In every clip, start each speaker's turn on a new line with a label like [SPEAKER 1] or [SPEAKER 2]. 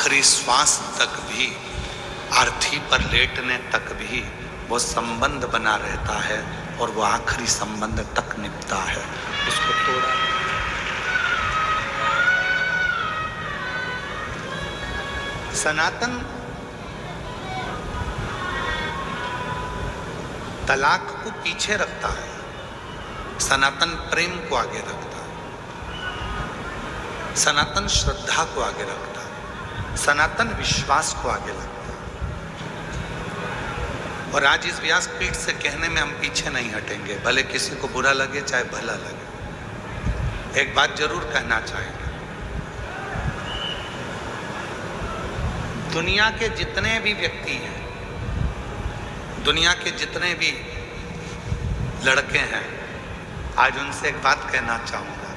[SPEAKER 1] आखिरी श्वास तक भी, अर्थी पर लेटने तक भी वो संबंध बना रहता है और वो आखिरी संबंध तक निभता है। उसको तोड़ा। सनातन तलाक को पीछे रखता है, सनातन प्रेम को आगे रखता है, सनातन श्रद्धा को आगे रखता है, सनातन विश्वास को आगे रखता है। और आज इस व्यासपीठ से कहने में हम पीछे नहीं हटेंगे, भले किसी को बुरा लगे चाहे भला लगे। एक बात जरूर कहना चाहेंगे, दुनिया के जितने भी व्यक्ति हैं, दुनिया के जितने भी लड़के हैं, आज उनसे एक बात कहना चाहूँगा।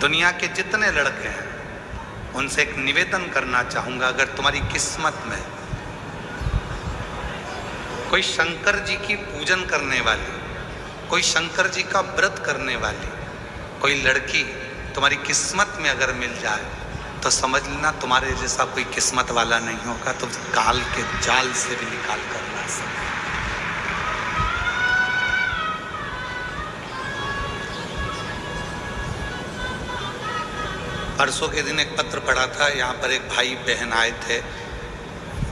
[SPEAKER 1] दुनिया के जितने लड़के हैं उनसे एक निवेदन करना चाहूँगा, अगर तुम्हारी किस्मत में कोई शंकर जी की पूजन करने वाली, कोई शंकर जी का व्रत करने वाली कोई लड़की तुम्हारी किस्मत में अगर मिल जाए तो समझ लेना तुम्हारे जैसा कोई किस्मत वाला नहीं होगा, तो काल के जाल से भी निकाल कर ला सकते। परसों के दिन एक पत्र पढ़ा था, यहाँ पर एक भाई बहन आए थे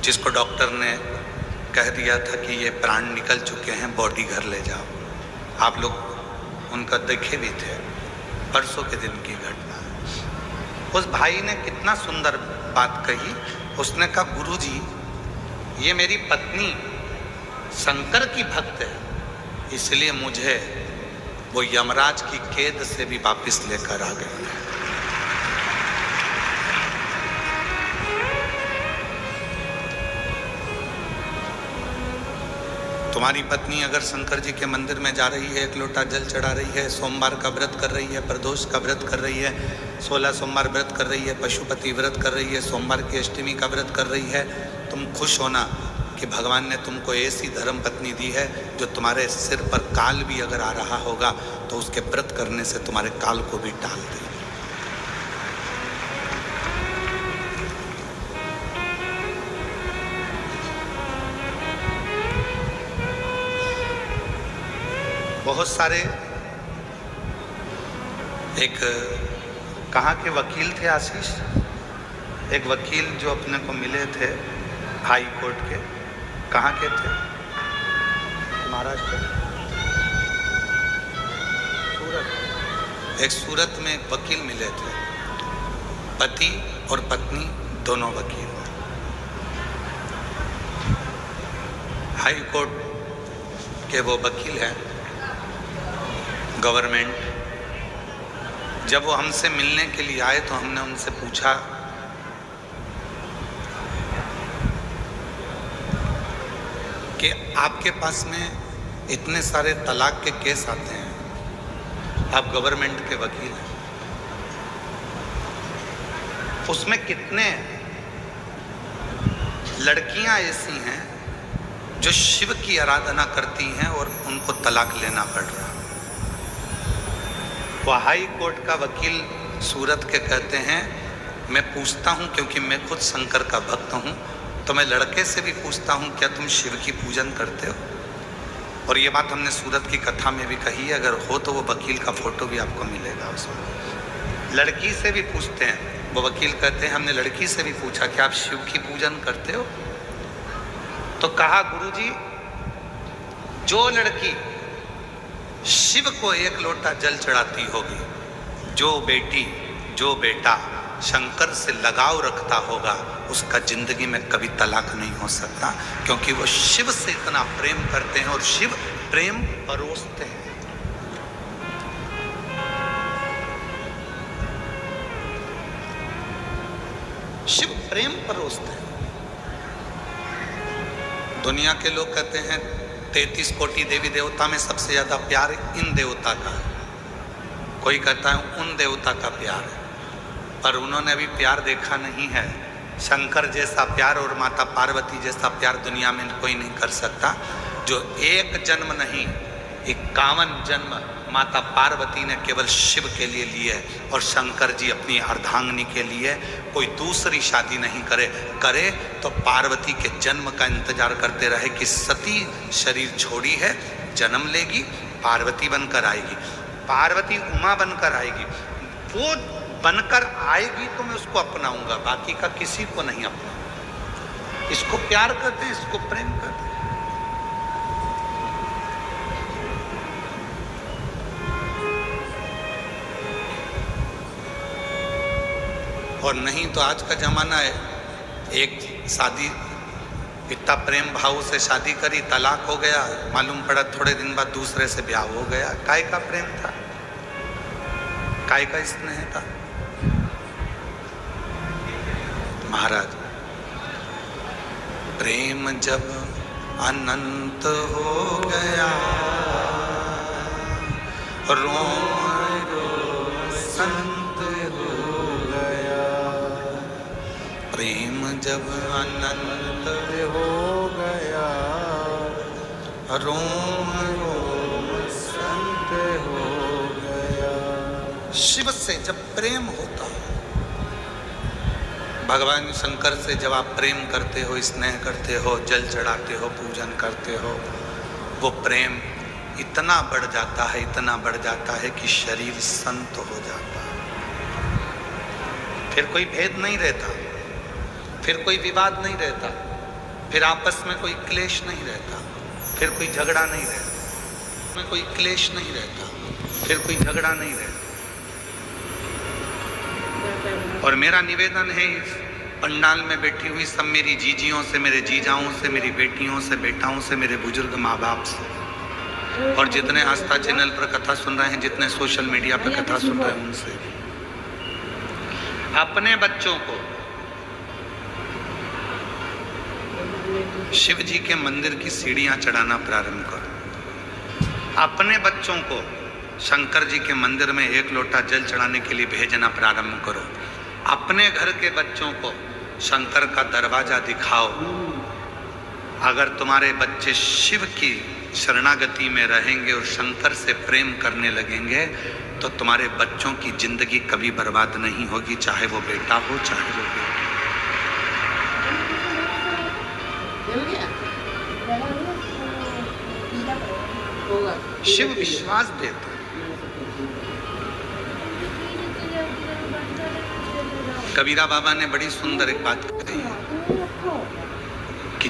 [SPEAKER 1] जिसको डॉक्टर ने कह दिया था कि ये प्राण निकल चुके हैं, बॉडी घर ले जाओ। आप लोग उनका देखे भी थे, परसों के दिन की घटना। उस भाई ने कितना सुंदर बात कही। उसने कहा, गुरुजी ये मेरी पत्नी शंकर की भक्त है, इसलिए मुझे वो यमराज की कैद से भी वापस लेकर आ गई। तुम्हारी पत्नी अगर शंकर जी के मंदिर में जा रही है, एक लोटा जल चढ़ा रही है, सोमवार का व्रत कर रही है, प्रदोष का व्रत कर रही है, 16 सोमवार व्रत कर रही है, पशुपति व्रत कर रही है, सोमवार की अष्टमी का व्रत कर रही है, तुम खुश होना कि भगवान ने तुमको ऐसी धर्म पत्नी दी है जो तुम्हारे सिर पर काल भी अगर आ रहा होगा तो उसके व्रत करने से तुम्हारे काल को भी टाल दे। बहुत सारे एक कहाँ के वकील थे आशीष, एक वकील जो अपने को मिले थे हाई कोर्ट के, कहाँ के थे? महाराष्ट्र, सूरत। एक सूरत में एक वकील मिले थे, पति और पत्नी दोनों वकील। हाई कोर्ट के वो वकील हैं, गवर्नमेंट। जब वो हमसे मिलने के लिए आए तो हमने उनसे पूछा कि आपके पास में इतने सारे तलाक के केस आते हैं, आप गवर्नमेंट के वकील हैं, उसमें कितने लड़कियां ऐसी हैं जो शिव की आराधना करती हैं और उनको तलाक लेना पड़ रहा है? वो हाई कोर्ट का वकील सूरत के कहते हैं, मैं पूछता हूँ क्योंकि मैं खुद शंकर का भक्त हूँ, तो मैं लड़के से भी पूछता हूँ क्या तुम शिव की पूजन करते हो? और ये बात हमने सूरत की कथा में भी कही है, अगर हो तो वो वकील का फोटो भी आपको मिलेगा उसमें। लड़की से भी पूछते हैं, वो वकील कहते हैं हमने लड़की से भी पूछा कि आप शिव की पूजन करते हो? तो कहा, गुरुजी जो लड़की शिव को एक लोटा जल चढ़ाती होगी, जो बेटी जो बेटा शंकर से लगाव रखता होगा, उसका जिंदगी में कभी तलाक नहीं हो सकता, क्योंकि वो शिव से इतना प्रेम करते हैं और शिव प्रेम परोसते हैं। शिव प्रेम परोसते हैं। दुनिया के लोग कहते हैं 33 कोटि देवी देवता में सबसे ज्यादा प्यार इन देवता का है, कोई कहता है उन देवता का प्यार है, पर उन्होंने अभी प्यार देखा नहीं है। शंकर जैसा प्यार और माता पार्वती जैसा प्यार दुनिया में कोई नहीं कर सकता। जो एक जन्म नहीं 51 जन्म माता पार्वती ने केवल शिव के लिए ली है और शंकर जी अपनी अर्धांगिनी के लिए। कोई दूसरी शादी नहीं करे तो पार्वती के जन्म का इंतजार करते रहे कि सती शरीर छोड़ी है, जन्म लेगी, पार्वती बनकर आएगी, पार्वती उमा बनकर आएगी, वो बनकर आएगी तो मैं उसको अपनाऊंगा, बाकी का किसी को नहीं अपनाऊंगा। इसको प्यार करते हैं, इसको प्रेम करते हैं। और नहीं तो आज का जमाना है, एक शादी इतना प्रेम भाव से शादी करी, तलाक हो गया, मालूम पड़ा थोड़े दिन बाद दूसरे से ब्याह हो गया। काय का प्रेम था, काय का स्नेह था। महाराज, प्रेम जब अनंत हो गया, रोम रोम संत हो गया। प्रेम जब अनंत हो गया, रोम रोम संत हो गया। शिव से जब प्रेम होता है, भगवान शंकर से जब आप प्रेम करते हो, स्नेह करते हो, जल चढ़ाते हो, पूजन करते हो, वो प्रेम इतना बढ़ जाता है, इतना बढ़ जाता है कि शरीर संत हो जाता है। फिर कोई भेद नहीं रहता, फिर कोई विवाद नहीं रहता, फिर आपस में कोई क्लेश नहीं रहता, फिर कोई झगड़ा नहीं रहता, में कोई क्लेश नहीं रहता, फिर कोई झगड़ा नहीं रहता। और मेरा निवेदन है इस पंडाल में बैठी हुई सब मेरी जीजियों से, मेरे जीजाओं से, मेरी बेटियों से, बेटाओं से, मेरे बुजुर्ग माँ बाप से, और जितने आस्था चैनल पर कथा सुन रहे हैं, जितने सोशल मीडिया पर कथा सुन रहे हैं, उनसे अपने बच्चों को शिव जी के मंदिर की सीढ़ियां चढ़ाना प्रारंभ करो। अपने बच्चों को शंकर जी के मंदिर में एक लोटा जल चढ़ाने के लिए भेजना प्रारंभ करो। अपने घर के बच्चों को शंकर का दरवाजा दिखाओ। अगर तुम्हारे बच्चे शिव की शरणागति में रहेंगे और शंकर से प्रेम करने लगेंगे तो तुम्हारे बच्चों की जिंदगी कभी बर्बाद नहीं होगी, चाहे वो बेटा हो चाहे वो बेटी। शिव विश्वास देता है। कबीरा बाबा ने बड़ी सुंदर एक बात कही कि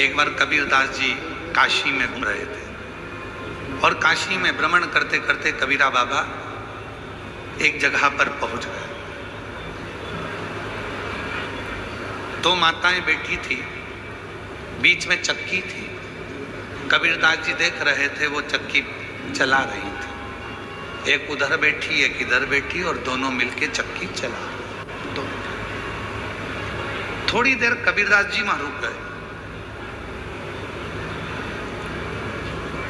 [SPEAKER 1] एक बार कबीरदास जी काशी में घूम रहे थे और काशी में भ्रमण करते करते कबीरा बाबा एक जगह पर पहुंच गए। दो माताएं बैठी थी, बीच में चक्की थी। कबीरदास जी देख रहे थे, वो चक्की चला रही थी। एक उधर बैठी, एक इधर बैठी और दोनों मिलके चक्की चला। तो थोड़ी देर कबीरदास जी वहां रुक गए।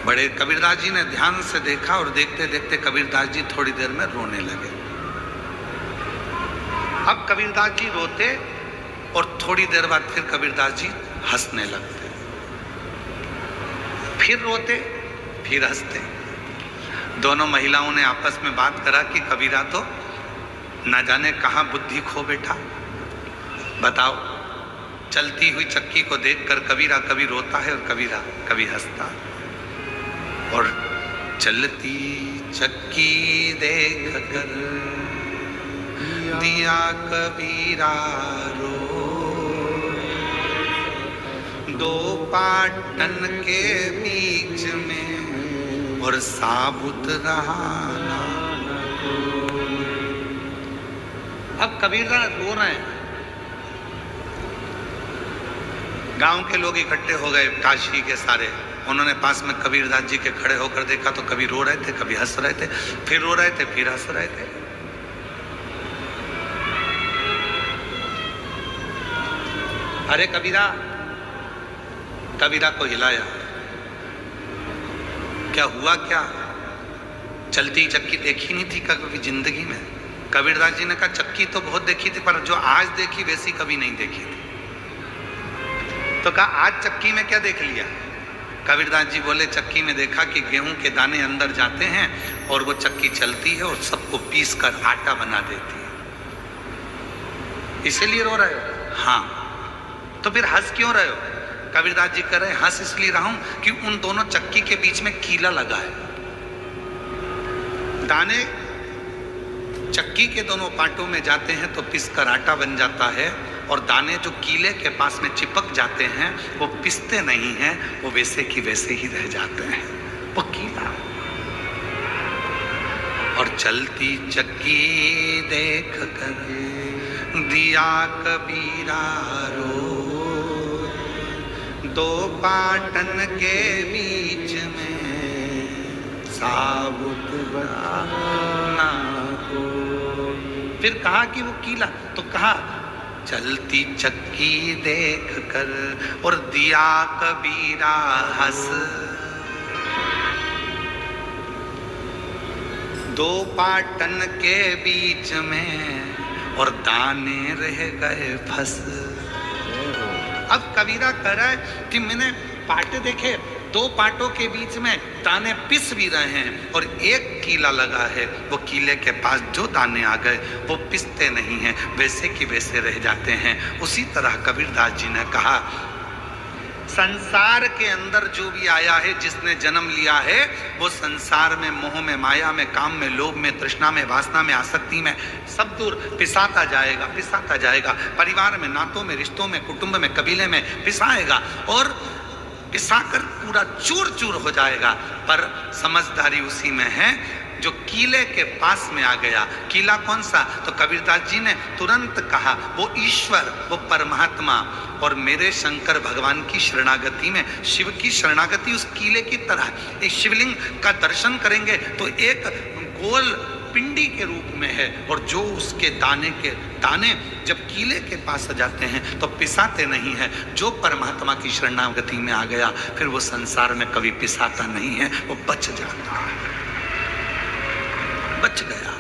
[SPEAKER 1] बड़े कबीरदास जी ने ध्यान से देखा और देखते देखते कबीरदास जी थोड़ी देर में रोने लगे। अब कबीरदास जी रोते और थोड़ी देर बाद फिर कबीरदास जी हंसने लगते, फिर रोते फिर हंसते। दोनों महिलाओं ने आपस में बात करा कि कबीरा तो ना जाने कहां बुद्धि खो बैठा। बताओ, चलती हुई चक्की को देखकर कबीरा कभी रोता है और कबीरा कभी हंसता। और चलती चक्की देख कर दिया कबीरा रो, दो पाटन के बीच में और साबुत रहा ना। अब कबीरा रो रहे हैं। गांव के लोग इकट्ठे हो गए, काशी के सारे। उन्होंने पास में कबीरदास जी के खड़े होकर देखा तो कभी रो रहे थे, कभी हंस रहे थे, फिर रो रहे थे, फिर हंस रहे थे। अरे कबीरा, कबीरा को हिलाया। क्या हुआ? क्या चलती चक्की देखी नहीं थी कभी जिंदगी में? कबीरदास जी ने कहा चक्की तो बहुत देखी थी, पर जो आज देखी वैसी कभी नहीं देखी थी। तो कहा आज चक्की में क्या देख लिया? कबीरदास जी बोले चक्की में देखा कि गेहूं के दाने अंदर जाते हैं और वो चक्की चलती है और सबको पीस कर आटा बना देती है। इसीलिए रो रहे हो? हाँ। तो फिर हंस क्यों रहे हो? कबीरदास जी कह रहे हंस इसलिए रहा हूं कि उन दोनों चक्की के बीच में कीला लगा है। दाने चक्की के दोनों पार्टों में जाते हैं तो पिस कर आटा बन जाता है, और दाने जो कीले के पास में चिपक जाते हैं वो पिसते नहीं हैं, वो वैसे की वैसे ही रह जाते हैं, वो कीला। और चलती चक्की देख कर दिया कबीरा रो, दो पाटन के बीच में साबुत बनाना को। फिर कहा कि वो कीला, तो कहा चलती चक्की देख कर और दिया कबीरा हंस, दो पाटन के बीच में और दाने रह गए फंस। अब कबीरा कह रहा है कि मैंने पाटे देखे, दो पाटों के बीच में दाने पिस भी रहे हैं और एक कीला लगा है, वो कीले के पास जो दाने आ गए वो पिसते नहीं हैं, वैसे की वैसे रह जाते हैं। उसी तरह कबीरदास जी ने कहा संसार के अंदर जो भी आया है, जिसने जन्म लिया है, वो संसार में, मोह में, माया में, काम में, लोभ में, तृष्णा में, वासना में, आसक्ति में सब दूर पिसाता जाएगा, पिसाता जाएगा। परिवार में, नातों में, रिश्तों में, कुटुंब में, कबीले में पिसाएगा और पिसाकर पूरा चूर चूर हो जाएगा। पर समझदारी उसी में है जो कीले के पास में आ गया। कीला कौन सा? तो कबीरदास जी ने तुरंत कहा वो ईश्वर, वो परमात्मा। और मेरे शंकर भगवान की शरणागति में, शिव की शरणागति उस कीले की तरह। एक शिवलिंग का दर्शन करेंगे तो एक गोल पिंडी के रूप में है, और जो उसके दाने जब कीले के पास आ जाते हैं तो पिसाते नहीं है। जो परमात्मा की शरणागति में आ गया फिर वो संसार में कभी पिसाता नहीं है, वो बच जाता है, बच गया।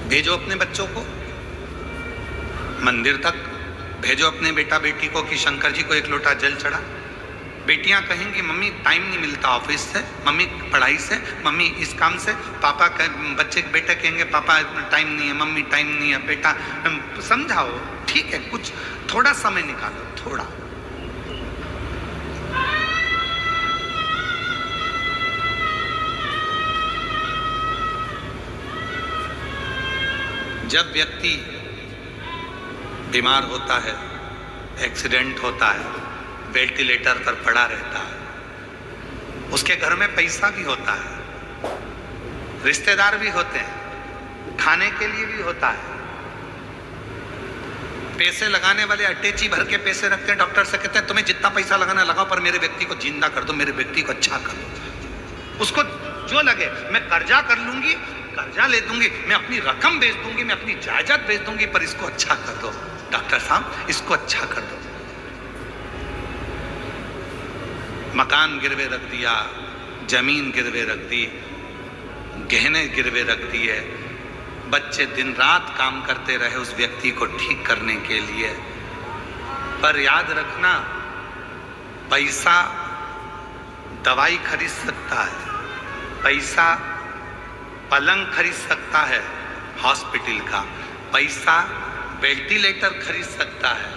[SPEAKER 1] भेजो अपने बच्चों को मंदिर तक, भेजो अपने बेटा बेटी को कि शंकर जी को एक लोटा जल चढ़ा। बेटियां कहेंगी मम्मी टाइम नहीं मिलता ऑफिस से, मम्मी पढ़ाई से, मम्मी इस काम से। पापा बेटे कहेंगे पापा टाइम नहीं है, मम्मी टाइम नहीं है। बेटा समझाओ, ठीक है, कुछ थोड़ा समय निकालो, थोड़ा। जब व्यक्ति बीमार होता है, एक्सीडेंट होता है, वेंटिलेटर पर पड़ा रहता है, उसके घर में पैसा भी होता है, रिश्तेदार भी होते हैं, खाने के लिए भी होता है। पैसे लगाने वाले अटैची भर के पैसे रखते हैं, डॉक्टर से कहते हैं तुम्हें जितना पैसा लगाना लगाओ, पर मेरे व्यक्ति को जिंदा कर दो, मेरे व्यक्ति को अच्छा कर दो। उसको जो लगे, मैं कर्जा कर लूंगी, कर्जा ले दूंगी, मैं अपनी रकम बेच दूंगी, मैं अपनी जायदाद बेच दूंगी, पर इसको अच्छा कर दो डॉक्टर साहब, इसको अच्छा कर दो। मकान गिरवे रख दिया, जमीन गिरवे रख दी, गहने गिरवे रख दिए, बच्चे दिन रात काम करते रहे उस व्यक्ति को ठीक करने के लिए। पर याद रखना, पैसा दवाई खरीद सकता है, पैसा पलंग खरीद सकता है हॉस्पिटल का, पैसा वेंटिलेटर खरीद सकता है,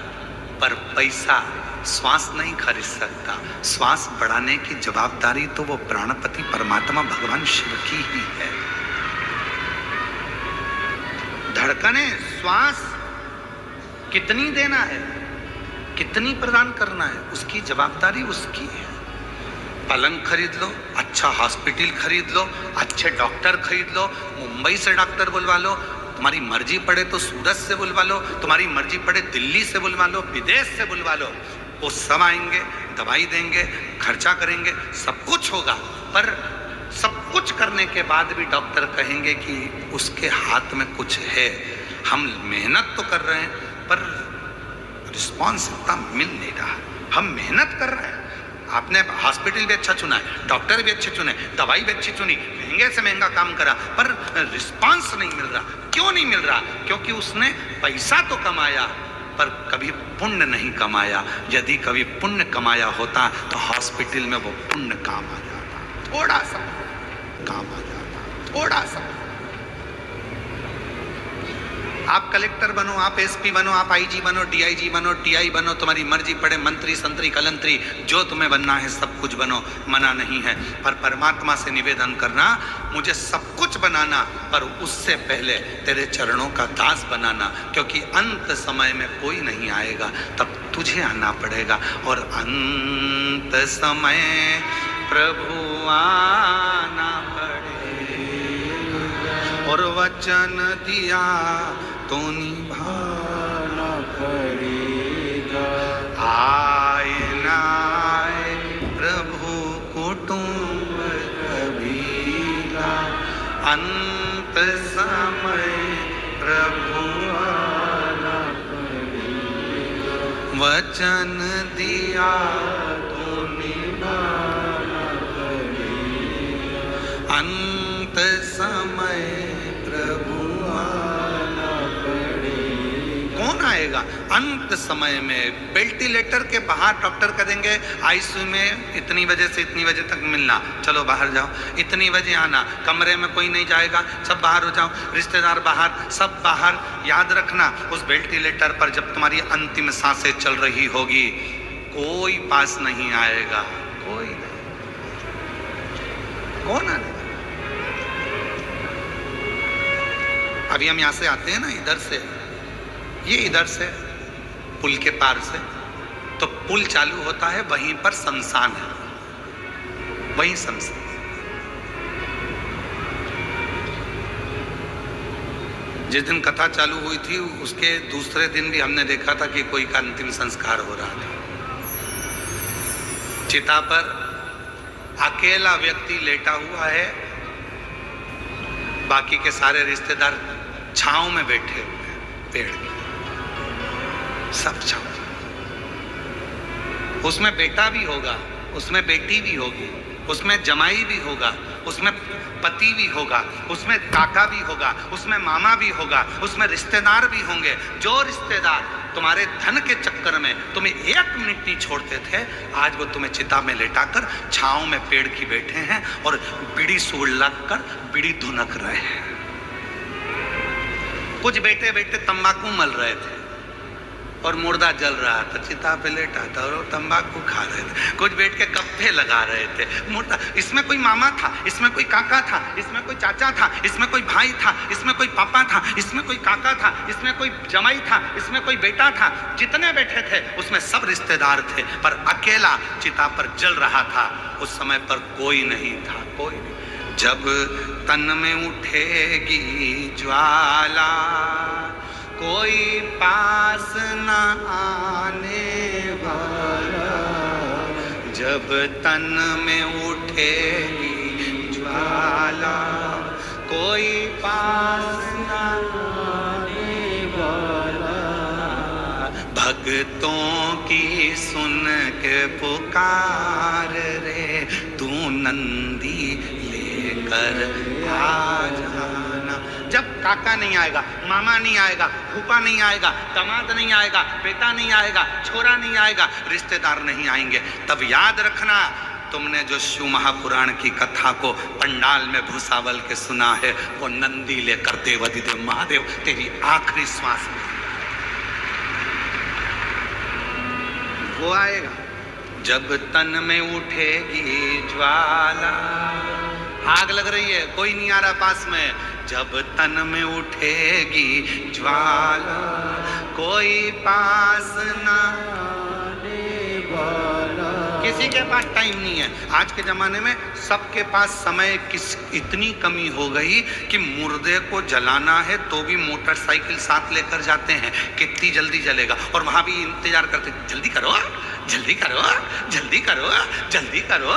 [SPEAKER 1] पर पैसा श्वास नहीं खरीद सकता। श्वास बढ़ाने की जवाबदारी तो वो प्राणपति परमात्मा भगवान शिव की ही है। धड़कने, श्वास कितनी देना है, कितनी प्रदान करना है, उसकी जवाबदारी उसकी है। पलंग खरीद लो, अच्छा हॉस्पिटल खरीद लो, अच्छे डॉक्टर खरीद लो, मुंबई से डॉक्टर बुलवा लो, तुम्हारी मर्जी पड़े तो सूरत से बुलवा लो, तुम्हारी मर्जी पड़े दिल्ली से बुलवा लो, विदेश से बुलवा लो, वो सब आएंगे, दवाई देंगे, खर्चा करेंगे, सब कुछ होगा। पर सब कुछ करने के बाद भी डॉक्टर कहेंगे कि उसके हाथ में कुछ है, हम मेहनत तो कर रहे हैं पर रिस्पॉन्स इतना मिल नहीं रहा, हम मेहनत कर रहे हैं, आपने हॉस्पिटल भी अच्छा चुना है, डॉक्टर भी अच्छे चुने, दवाई भी अच्छी चुनी, महंगे से महंगा काम करा, पर रिस्पांस नहीं मिल रहा। क्यों नहीं मिल रहा? क्योंकि उसने पैसा तो कमाया पर कभी पुण्य नहीं कमाया। यदि कभी पुण्य कमाया होता तो हॉस्पिटल में वो पुण्य काम आ जाता, थोड़ा सा काम आ जाता, थोड़ा सा। आप कलेक्टर बनो, आप एसपी बनो, आप आईजी बनो, डीआईजी बनो, टीआई बनो, तुम्हारी मर्जी पड़े, मंत्री संतरी कलंतरी, जो तुम्हें बनना है सब कुछ बनो, मना नहीं है। पर परमात्मा से निवेदन करना, मुझे सब कुछ बनाना, पर उससे पहले तेरे चरणों का दास बनाना, क्योंकि अंत समय में कोई नहीं आएगा, तब तुझे आना पड़ेगा। और अंत समय प्रभु आना पड़ेगा, और वचन दिया तो निभाना पड़ेगा। आए ना आए प्रभु कुटुंब कबीला, अंत समय प्रभु आना पड़ेगा, वचन दिया तो निभाना पड़ेगा, अंत समय प्रभु आएगा। अंत समय में वेंटिलेटर के बाहर डॉक्टर करेंगे, आईसीयू में इतनी बजे से इतनी बजे तक मिलना, चलो बाहर जाओ, इतनी बजे आना, कमरे में कोई नहीं जाएगा, सब बाहर हो जाओ, रिश्तेदार बाहर, सब बाहर। याद रखना, उस वेंटिलेटर पर जब तुम्हारी अंतिम सांसें चल रही होगी, कोई पास नहीं आएगा, कोई नहीं। कौन आएगा? अभी हम यहां से आते हैं ना, इधर से, ये इधर से पुल के पार से, तो पुल चालू होता है, वहीं पर शमशान है, वहीं शमशान। जिस दिन कथा चालू हुई थी उसके दूसरे दिन भी हमने देखा था कि कोई का अंतिम संस्कार हो रहा था। चिता पर अकेला व्यक्ति लेटा हुआ है, बाकी के सारे रिश्तेदार छांव में बैठे हुए हैं, पेड़ के सब छांव। उसमें बेटा भी होगा, उसमें बेटी भी होगी, उसमें जमाई भी होगा, उसमें पति भी होगा, उसमें काका भी होगा, उसमें मामा भी होगा, उसमें रिश्तेदार भी होंगे। जो रिश्तेदार तुम्हारे धन के चक्कर में तुम्हें 1 मिनट नहीं छोड़ते थे, आज वो तुम्हें चिता में लेटाकर छांव में पेड़ की बैठे हैं और बीड़ी सूड़ लगकर बीड़ी धुनक रहे हैं। कुछ बैठे बैठे तंबाकू मल रहे थे और मुर्दा जल रहा था, चिता पे लेटा था और तंबाकू खा रहे थे। कुछ बैठ के गप्पे लगा रहे थे, मुर्दा, इसमें कोई मामा था, इसमें कोई काका था, इसमें कोई चाचा था, इसमें कोई भाई था, इसमें कोई पापा था, इसमें कोई काका था, इसमें कोई जमाई था, इसमें कोई बेटा था। जितने बैठे थे उसमें सब रिश्तेदार थे, पर अकेला चिता पर जल रहा था। उस समय पर कोई नहीं था, कोई नहीं। जब तन में उठेगी ज्वाला, कोई पास न आने वाला, जब तन में उठेगी ज्वाला, कोई पास न आने वाला, भक्तों की सुन के पुकार रे, तू नंदी लेकर आ जाना। जब काका नहीं आएगा, मामा नहीं आएगा, फूफा नहीं आएगा, दामाद नहीं आएगा, बेटा नहीं आएगा, छोरा नहीं आएगा, रिश्तेदार नहीं आएंगे, तब याद रखना, तुमने जो शिव महापुराण की कथा को पंडाल में भूसावल के सुना है, वो नंदी लेकर देवाधिदेव महादेव तेरी आखिरी श्वास में वो आएगा। जब तन में उठेगी ज्वाला, आग लग रही है, कोई नहीं आ रहा पास में, जब तन में उठेगी ज्वाला, कोई पास ना आने वाला। किसी के पास टाइम नहीं है। आज के जमाने में सबके पास समय इतनी कमी हो गई कि मुर्दे को जलाना है तो भी मोटरसाइकिल साथ लेकर जाते हैं, कितनी जल्दी जलेगा, और वहां भी इंतजार करते, जल्दी करो, जल्दी करो, जल्दी करो, जल्दी करो।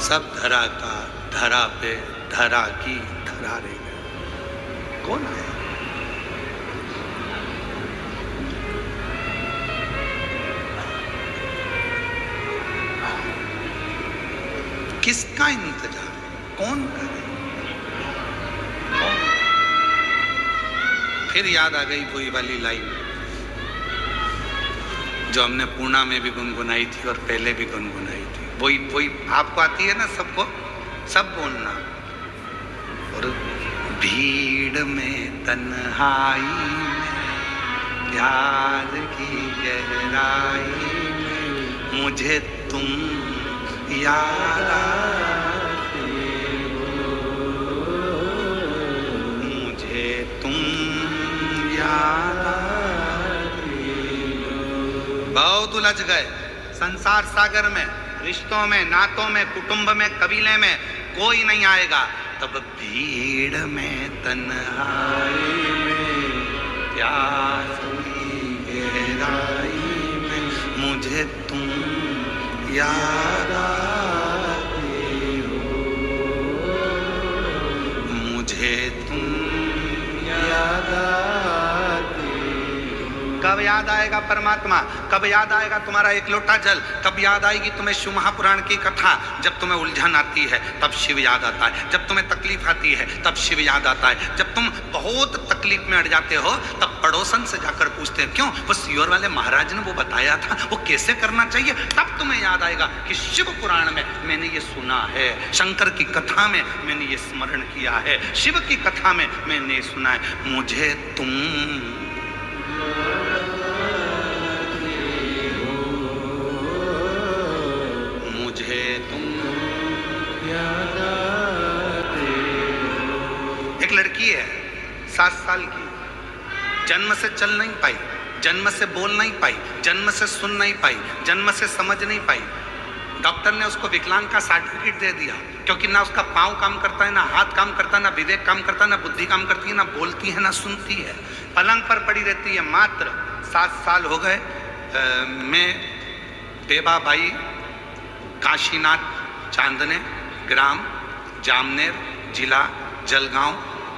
[SPEAKER 1] सब धरा का धरा पे धरा की धरा रह गए। कौन है? किसका इंतजार? कौन करे? कौन? फिर याद आ गई वही वाली लाइन जो हमने पूर्णा में भी गुनगुनाई थी और पहले भी गुनगुनाई थी। वही आपको आती है ना, सबको सब बोलना। और भीड़ में तन्हाई में प्यार की गहराई में मुझे तुम याद आते हो, मुझे तुम याद आते हो। बहुत उलझ गए संसार सागर में, रिश्तों में, नातों में, कुटुंब में, कबीले में कोई नहीं आएगा। तब भीड़ में तन्हाई में प्यास की गहराई में मुझे तुम याद आते हो, मुझे तुम याद आते हो। कब याद आएगा परमात्मा? कब याद आएगा तुम्हारा एक लोटा जल? कब याद आएगी तुम्हें शिव महापुराण की कथा? जब तुम्हें उलझन आती है तब शिव याद आता है, जब तुम्हें तकलीफ आती है तब शिव याद आता है, जब तुम बहुत तकलीफ में अड़ जाते हो तब पड़ोसन से जाकर पूछते हैं क्यों, वो सियोर वाले महाराज ने वो बताया था, वो कैसे करना चाहिए। तब तुम्हें याद आएगा कि शिव पुराण में मैंने ये सुना है, शंकर की कथा में मैंने ये स्मरण किया है, शिव की कथा में मैंने सुना है। मुझे तुम याद आते हो। एक लड़की है 7 साल की, जन्म से चल नहीं पाई, जन्म से बोल नहीं पाई, जन्म से सुन नहीं पाई, जन्म से समझ नहीं पाई। डॉक्टर ने उसको विकलांग का सर्टिफिकेट दे दिया क्योंकि ना उसका पाँव काम करता है, ना हाथ काम करता है, ना विवेक काम करता है, ना बुद्धि काम करती है, ना बोलती है, ना सुनती है, पलंग पर पड़ी रहती है। मात्र 7 साल हो गए। मैं बेबाबाई काशीनाथ चांदने, ग्राम जामनेर, जिला जलगांव,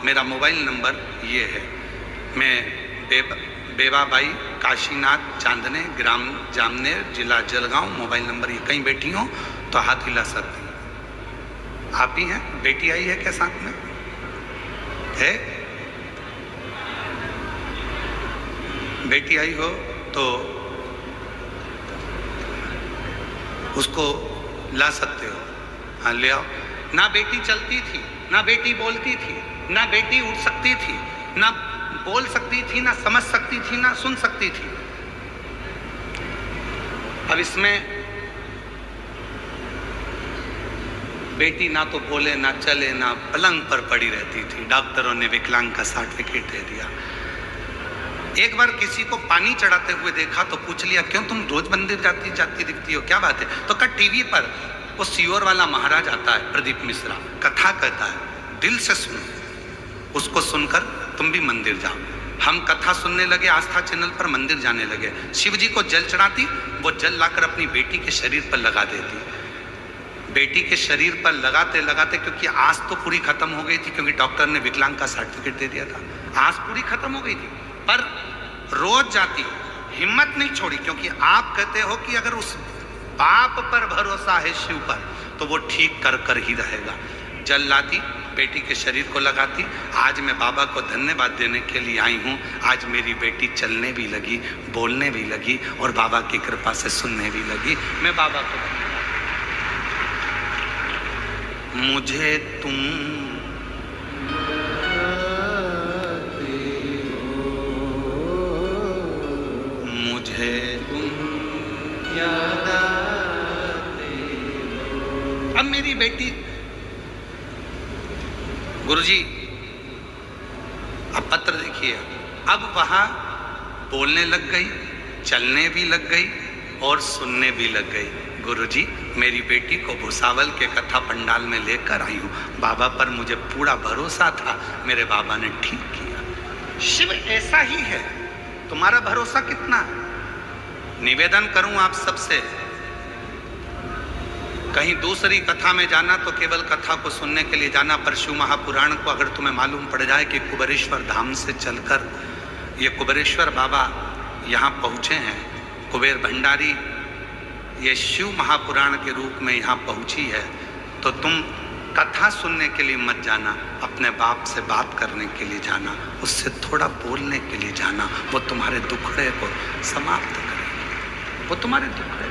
[SPEAKER 1] मेरा मोबाइल नंबर ये है। मैं बेबाबाई काशीनाथ चांदने, ग्राम जामनेर, जिला जलगांव, मोबाइल नंबर ये। कहीं बैठी हो तो हाथ हिला सकती। आप ही हैं? बेटी आई है क्या साथ में? है? बेटी आई हो तो उसको ला सकते हो। हाँ ले आओ। ना बेटी चलती थी, ना बेटी बोलती थी, ना बेटी उठ सकती थी, ना बोल सकती थी, ना समझ सकती थी, ना सुन सकती थी। अब इसमें बेटी ना तो बोले, ना चले, ना पलंग पर पड़ी रहती थी। डॉक्टरों ने विकलांग का सर्टिफिकेट दे दिया। एक बार किसी को पानी चढ़ाते हुए देखा तो पूछ लिया क्यों तुम रोज मंदिर जाती जाती दिखती हो, क्या बात है? तो कहा टीवी पर वो सियोर वाला महाराज आता है, प्रदीप मिश्रा, कथा कहता है, दिल से सुनो, उसको सुनकर तुम भी मंदिर जाओ। हम कथा सुनने लगे, आस्था चैनल पर मंदिर जाने लगे। शिव जी को जल चढ़ाती, वो जल लाकर अपनी बेटी के शरीर पर लगा देती। बेटी के शरीर पर लगाते लगाते, क्योंकि आस तो पूरी खत्म हो गई थी, क्योंकि डॉक्टर ने विकलांग का सर्टिफिकेट दे दिया था, आस पूरी खत्म हो गई थी, पर रोज जाती, हिम्मत नहीं छोड़ी, क्योंकि आप कहते हो कि अगर उस बाप पर भरोसा है शिव पर तो वो ठीक कर कर ही रहेगा। जल लाती, बेटी के शरीर को लगाती। आज मैं बाबा को धन्यवाद देने के लिए आई हूँ। आज मेरी बेटी चलने भी लगी, बोलने भी लगी और बाबा की कृपा से सुनने भी लगी। मैं बाबा को मुझे तुम याद आते हो। अब मेरी बेटी, गुरुजी अब पत्र देखिए, अब वहां बोलने लग गई, चलने भी लग गई और सुनने भी लग गई। गुरुजी मेरी बेटी को भुसावल के कथा पंडाल में लेकर आई हूँ। बाबा पर मुझे पूरा भरोसा था, मेरे बाबा ने ठीक किया। शिव ऐसा ही है, तुम्हारा भरोसा कितना है? निवेदन करूं आप सबसे, कहीं दूसरी कथा में जाना तो केवल कथा को सुनने के लिए जाना, पर शिव महापुराण को अगर तुम्हें मालूम पड़ जाए कि कुबेरेश्वर धाम से चलकर ये कुबेरेश्वर बाबा यहाँ पहुँचे हैं, कुबेर भंडारी ये शिव महापुराण के रूप में यहाँ पहुँची है, तो तुम कथा सुनने के लिए मत जाना, अपने बाप से बात करने के लिए जाना, उससे थोड़ा बोलने के लिए जाना। वो तुम्हारे दुखड़े को समाप्त करे, वो तुम्हारे दुखड़े,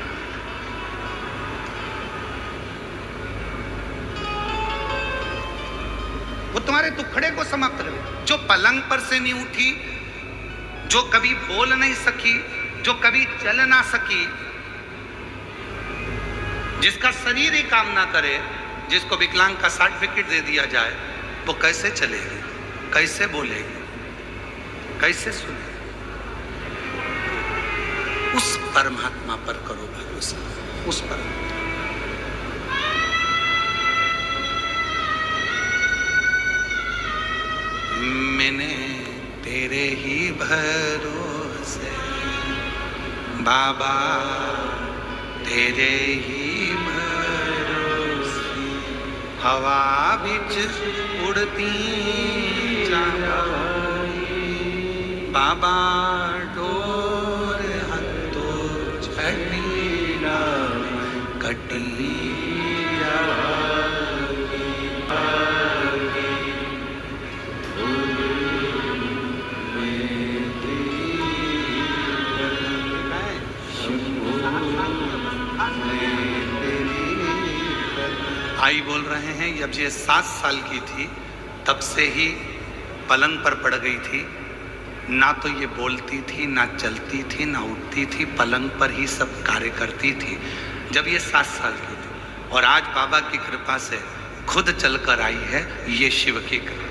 [SPEAKER 1] वो तुम्हारे दुखड़े को समाप्त करे। जो पलंग पर से नहीं उठी, जो कभी बोल नहीं सकी, जो कभी चल ना सकी, जिसका शरीर ही काम ना करे, जिसको विकलांग का सर्टिफिकेट दे दिया जाए, वो कैसे चलेगी, कैसे बोलेगी, कैसे सुनेगी? उस परमात्मा पर करो भरोसा, उस पर। मैंने तेरे ही भरोसे बाबा, तेरे ही भरोसे हवा बिच उड़ती बाबा, डोर हत्तो छटी कटी आई बोल रहे हैं, जब ये 7 साल की थी तब से ही पलंग पर पड़ गई थी, ना तो ये बोलती थी, ना चलती थी, ना उठती थी, पलंग पर ही सब कार्य करती थी जब ये 7 साल की थी। और आज बाबा की कृपा से खुद चलकर आई है, ये शिव की कृपा।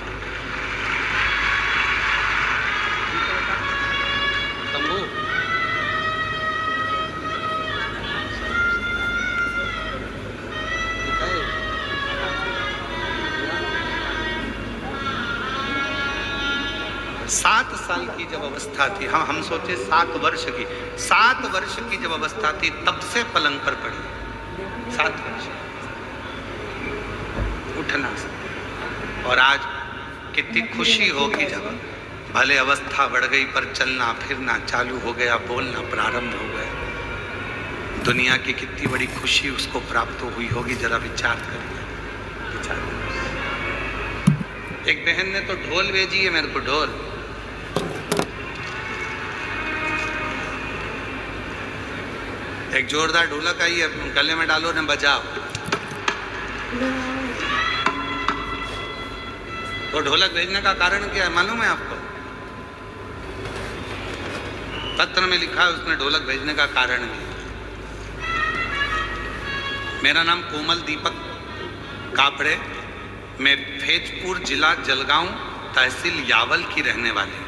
[SPEAKER 1] सात साल की जब अवस्था थी, हम सोचे 7 वर्ष की, 7 वर्ष की जब अवस्था थी तब से पलंग पर पड़ी, 7 वर्ष उठना। और आज कितनी खुशी होगी जब भले अवस्था बढ़ गई पर चलना फिरना चालू हो गया, बोलना प्रारंभ हो गया। दुनिया की कितनी बड़ी खुशी उसको प्राप्त हुई होगी, जरा विचार करिए, विचार करिए। एक बहन ने तो ढोल भेजी है मेरे को, ढोल। एक जोरदार ढोलक आई है, गले में डालो ने बजाओ। तो ढोलक भेजने का कारण क्या है मालूम है आपको? पत्र में लिखा है उसने ढोलक भेजने का कारण भी। मेरा नाम कोमल दीपक कापड़े, मैं फैजपुर जिला जलगांव तहसील यावल की रहने वाली।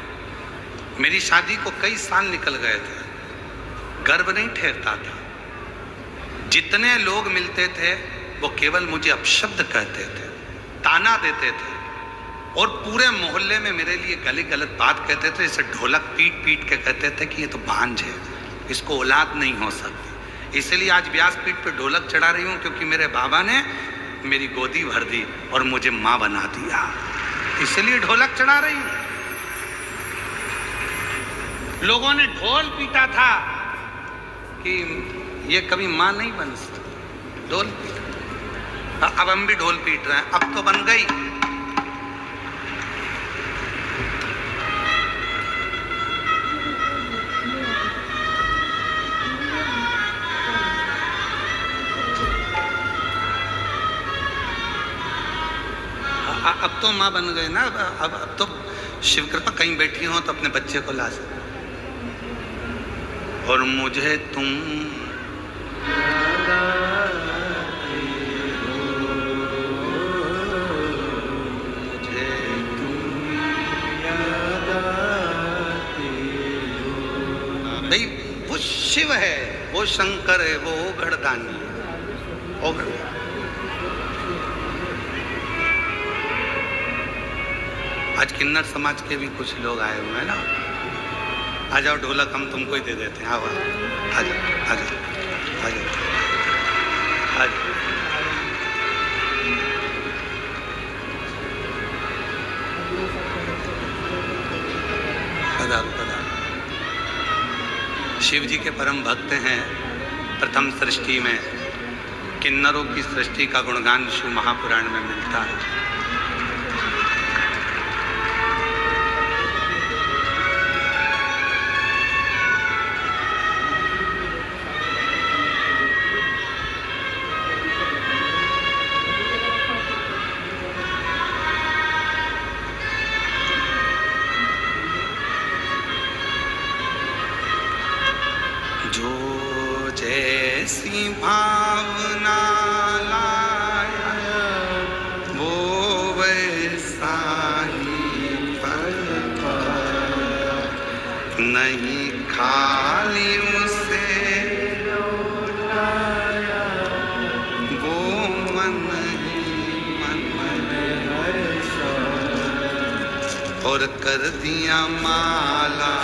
[SPEAKER 1] मेरी शादी को कई साल निकल गए थे, गर्व नहीं ठहरता था। जितने लोग मिलते थे वो केवल मुझे अपशब्द कहते थे, ताना देते थे, और पूरे मोहल्ले में मेरे लिए गली गलत बात कहते थे। जैसे ढोलक पीट पीट के कहते थे कि ये तो बांझ है, इसको औलाद नहीं हो सकती। इसलिए आज व्यासपीठ पे ढोलक चढ़ा रही हूँ, क्योंकि मेरे बाबा ने मेरी गोदी भर दी और मुझे माँ बना दिया, इसलिए ढोलक चढ़ा रही हूँ। लोगों ने ढोल पीटा था कि ये कभी माँ नहीं बन सकती, ढोल पीटा। अब हम भी ढोल पीट रहे हैं, अब तो बन गई। अब तो माँ बन गए ना, अब तो शिव कृपा, कहीं बैठी हो तो अपने बच्चे को ला सकते। और मुझे तुम भाई, वो शिव है, वो शंकर है, वो घड़दानी है, वो आज किन्नर समाज के भी कुछ लोग आए हुए हैं ना। आ जाओ, ढोलक हम तुमको ही दे देते हैं। आओ, आ जाओ, आ जाओ, आ जाओ, आ जाओ। पधारो पधारो। शिव जी के परम भक्त हैं। प्रथम सृष्टि में किन्नरों की सृष्टि का गुणगान शिव महापुराण में मिलता है। जो जैसी भावना लाया वो वैसा ही फल पाया, नहीं खाली उसे लौटाया वो मन ही मन हर्षा, और कर दिया माला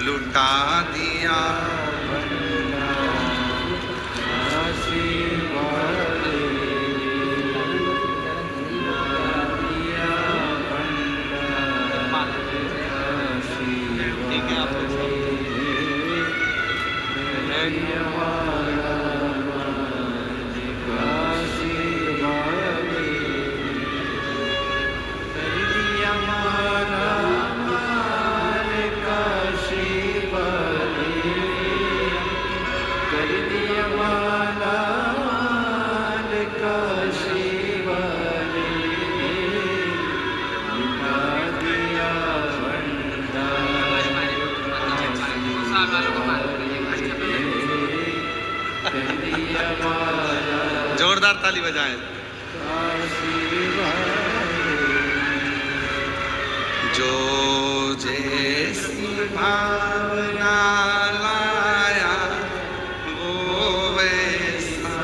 [SPEAKER 1] लुटा दिया जोरदार ताली बजाएं। जो जैसी भावना लाया वो वैसा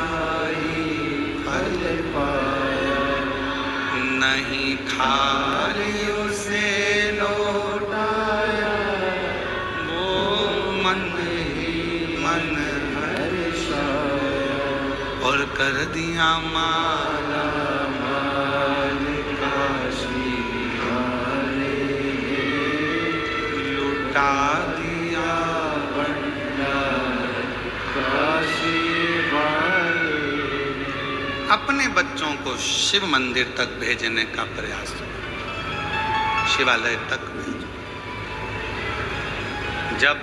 [SPEAKER 1] ही फल पाया, नहीं खाली उसे लौटाया वो मन ही मन और कर दिया माला माल काशी वाले, लुटा दिया भंडार काशी वाले। अपने बच्चों को शिव मंदिर तक भेजने का प्रयास, शिवालय तक भेजो। जब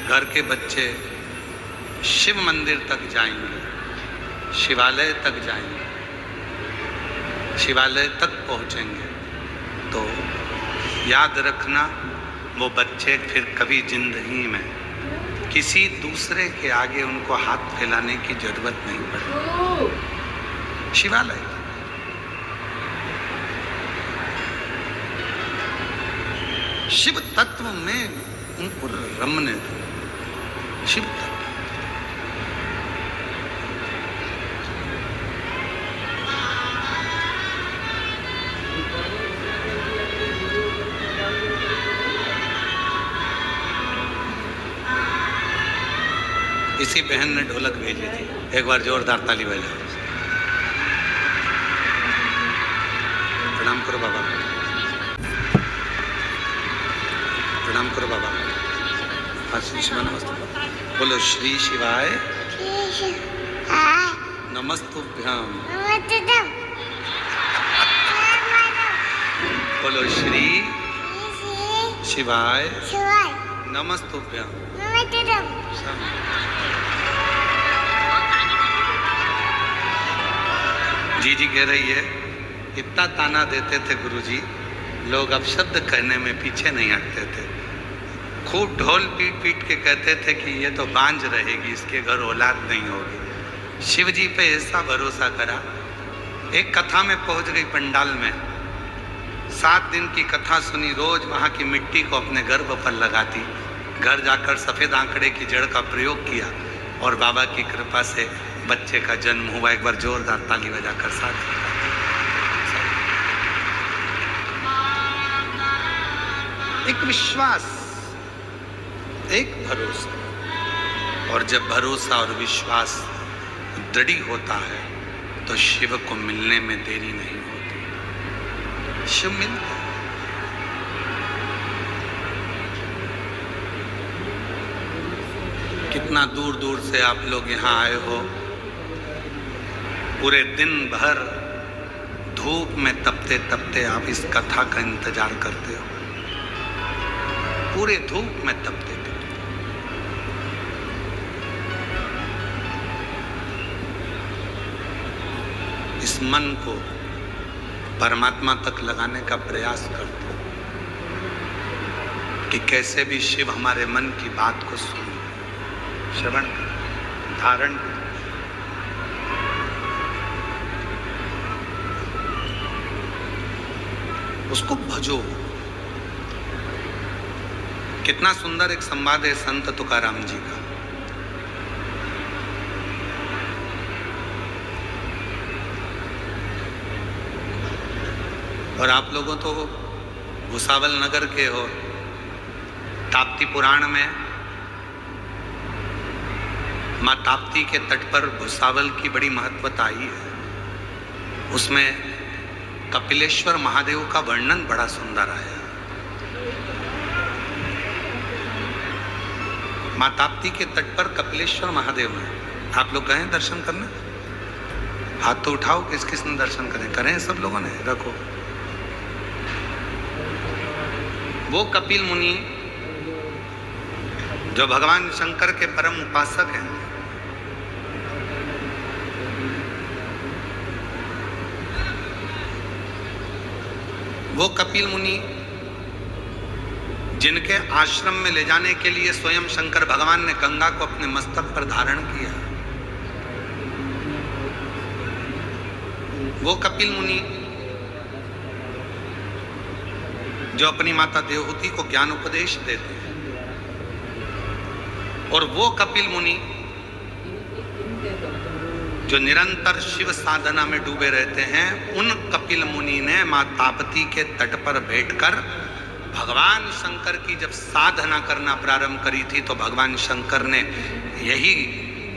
[SPEAKER 1] घर के बच्चे शिव मंदिर तक जाएंगे, शिवालय तक जाएंगे, शिवालय तक पहुंचेंगे, तो याद रखना वो बच्चे फिर कभी जिंदगी में किसी दूसरे के आगे उनको हाथ फैलाने की जरूरत नहीं पड़ेगी। शिवालय शिव तत्व में उनको रमने दो। शिव तत्व इसी बहन ने ढोलक भेजी थी, एक बार जोरदार ताली बजाओ। प्रणाम करो बाबा, प्रणाम करो बाबा। नमस्ते बोलो। श्री शिवाय नमस्तुभ्यम। बोलो श्री शिवाय नमस्तुभ्यम। जी जी कह रही है, इतना ताना देते थे गुरुजी, लोग अब शब्द कहने में पीछे नहीं हटते थे। खूब ढोल पीट पीट के कहते थे कि ये तो बांझ रहेगी, इसके घर औलाद नहीं होगी। शिव जी पे ऐसा भरोसा करा, एक कथा में पहुंच गई पंडाल में, 7 दिन की कथा सुनी, रोज वहां की मिट्टी को अपने गर्भ पर लगाती, घर जाकर सफेद आंकड़े की जड़ का प्रयोग किया और बाबा की कृपा से बच्चे का जन्म हुआ। एक बार जोरदार ताली बजाकर साथ। एक विश्वास, एक भरोसा, और जब भरोसा और विश्वास दृढ़ होता है तो शिव को मिलने में देरी नहीं होती। शिव मिलता है। कितना दूर दूर से आप लोग यहाँ आए हो, पूरे दिन भर धूप में तपते तपते आप इस कथा का इंतजार करते हो, पूरे धूप में तपते तपते। इस मन को परमात्मा तक लगाने का प्रयास करते हो कि कैसे भी शिव हमारे मन की बात को सुने, श्रवण करें, धारण करें। उसको भजो। कितना सुंदर एक संवाद है संत तुकाराम जी का। और आप लोगों तो भुसावल नगर के हो। ताप्ती पुराण में माँ ताप्ती के तट पर भुसावल की बड़ी महत्वता आई है। उसमें कपिलेश्वर महादेव का वर्णन बड़ा सुंदर आया। माँ ताप्ती के तट पर कपिलेश्वर महादेव में आप लोग गए दर्शन करने? हाथ तो उठाओ, किस किस ने दर्शन करें सब लोगों ने, रखो। वो कपिल मुनि जो भगवान शंकर के परम उपासक हैं, वो कपिल मुनि जिनके आश्रम में ले जाने के लिए स्वयं शंकर भगवान ने गंगा को अपने मस्तक पर धारण किया, वो कपिल मुनि जो अपनी माता देवहूति को ज्ञान उपदेश देते हैं, और वो कपिल मुनि जो निरंतर शिव साधना में डूबे रहते हैं, उन कपिल मुनि ने माँ ताप्ती के तट पर बैठकर भगवान शंकर की जब साधना करना प्रारंभ करी थी, तो भगवान शंकर ने यही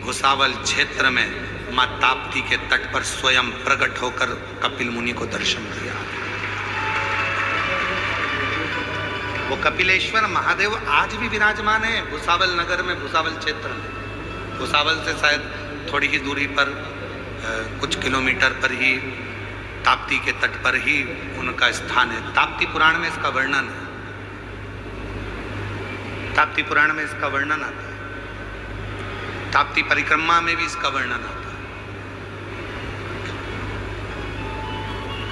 [SPEAKER 1] भुसावल क्षेत्र में माँ ताप्ती के तट पर स्वयं प्रकट होकर कपिल मुनि को दर्शन दिया। वो कपिलेश्वर महादेव आज भी विराजमान है भुसावल नगर में, भुसावल क्षेत्र में। भुसावल से शायद थोड़ी ही दूरी पर कुछ किलोमीटर पर ही ताप्ती के तट पर ही उनका स्थान है। ताप्ती पुराण में इसका वर्णन है, ताप्ती पुराण में इसका वर्णन आता है, ताप्ती परिक्रमा में भी इसका वर्णन आता है।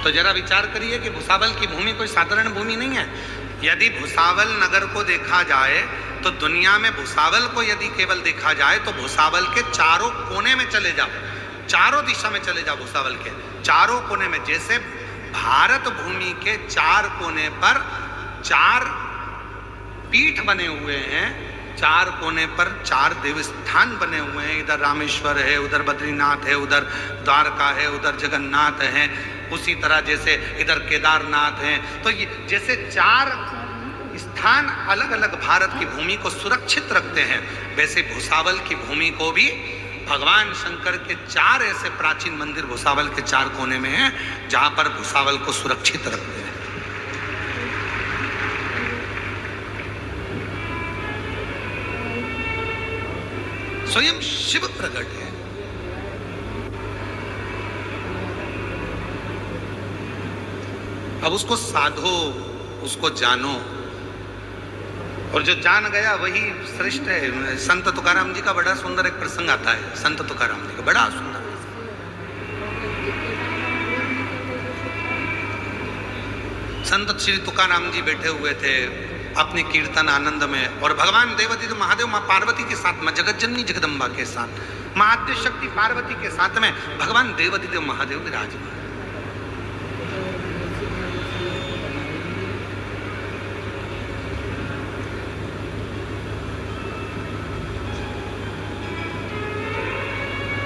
[SPEAKER 1] तो जरा विचार करिए कि भुसावल की भूमि कोई साधारण भूमि नहीं है। यदि भुसावल नगर को देखा जाए तो दुनिया में भुसावल को यदि केवल देखा जाए तो भुसावल के चारों कोने में चले जाओ, चारों दिशा में चले जाओ, भुसावल के चारों कोने में, जैसे भारत भूमि के चार कोने पर चार पीठ बने हुए हैं, चार कोने पर चार देवस्थान बने हुए हैं। इधर रामेश्वर है, उधर बद्रीनाथ है, उधर द्वारका है, उधर जगन्नाथ है, उसी तरह जैसे इधर केदारनाथ है। तो ये जैसे चार स्थान अलग अलग भारत की भूमि को सुरक्षित रखते हैं, वैसे भुसावल की भूमि को भी भगवान शंकर के चार ऐसे प्राचीन मंदिर भुसावल के चार कोने में हैं, जहां पर भुसावल को सुरक्षित रखते हैं। स्वयं शिव प्रकट है। अब उसको साधो, उसको जानो, और जो जान गया वही श्रेष्ठ है। संत तुकाराम जी का बड़ा सुंदर एक प्रसंग आता है, संत तुकाराम जी का बड़ा सुंदर। संत श्री तुकाराम जी बैठे हुए थे अपने कीर्तन आनंद में, और भगवान देवादिदेव महादेव माँ पार्वती के साथ में, जगत जननी जगदम्बा के साथ, माँ आद्य शक्ति पार्वती के साथ में भगवान देवादिदेव महादेव विराजमान।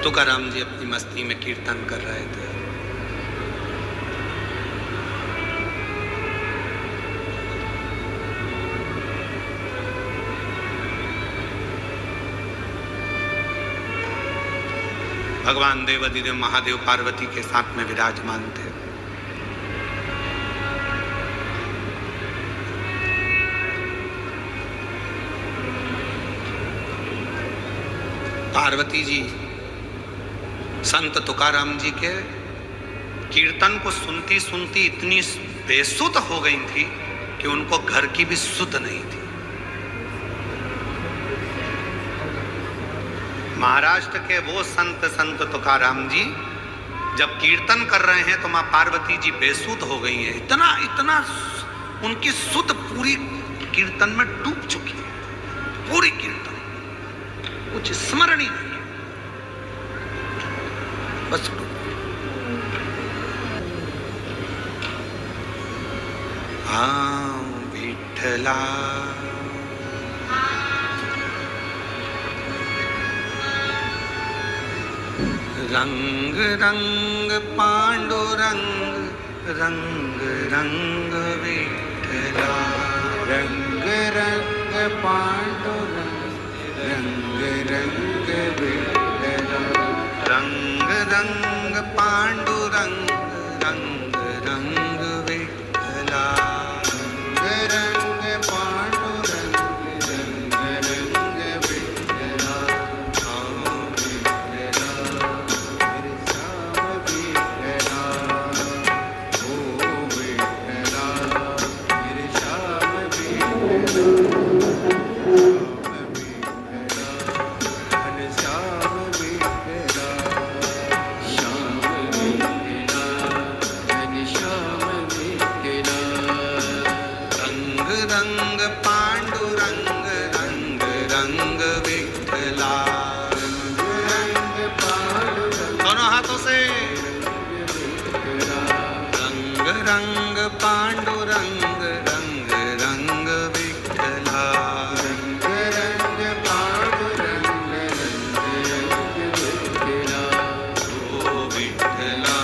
[SPEAKER 1] तुकाराम जी अपनी मस्ती में कीर्तन कर रहे थे। भगवान देवाधिदेव महादेव पार्वती के साथ में विराजमान थे। पार्वती जी संत तुकाराम जी के कीर्तन को सुनती सुनती इतनी बेसुध हो गई थी कि उनको घर की भी सुध नहीं थी। महाराष्ट्र के वो संत तुकाराम जी जब कीर्तन कर रहे हैं तो मां पार्वती जी बेसुध हो गई हैं। इतना इतना उनकी सुध पूरी कीर्तन में डूब चुकी है। पूरी कीर्तन कुछ स्मरण ही नहीं है, बस हाँ विठला रंग रंग पांडुरंग रंग रंग विठला
[SPEAKER 2] रंग रंग पांडुरंग रंग रंग विठला
[SPEAKER 1] रंग रंग पांडुरंग रंग रंग विठला
[SPEAKER 2] रंग पांडुरंग रंग रंग विठला मेरे श्याम विठला ओ विठला मेरे श्याम
[SPEAKER 1] रंग पांडुरंग रंग रंग विठला दोनों हाथों से रंग रंग पांडुरंग रंग रंग विठला
[SPEAKER 2] रंग रंग पांडुरंग रंग रंग विठला
[SPEAKER 1] ओ विठला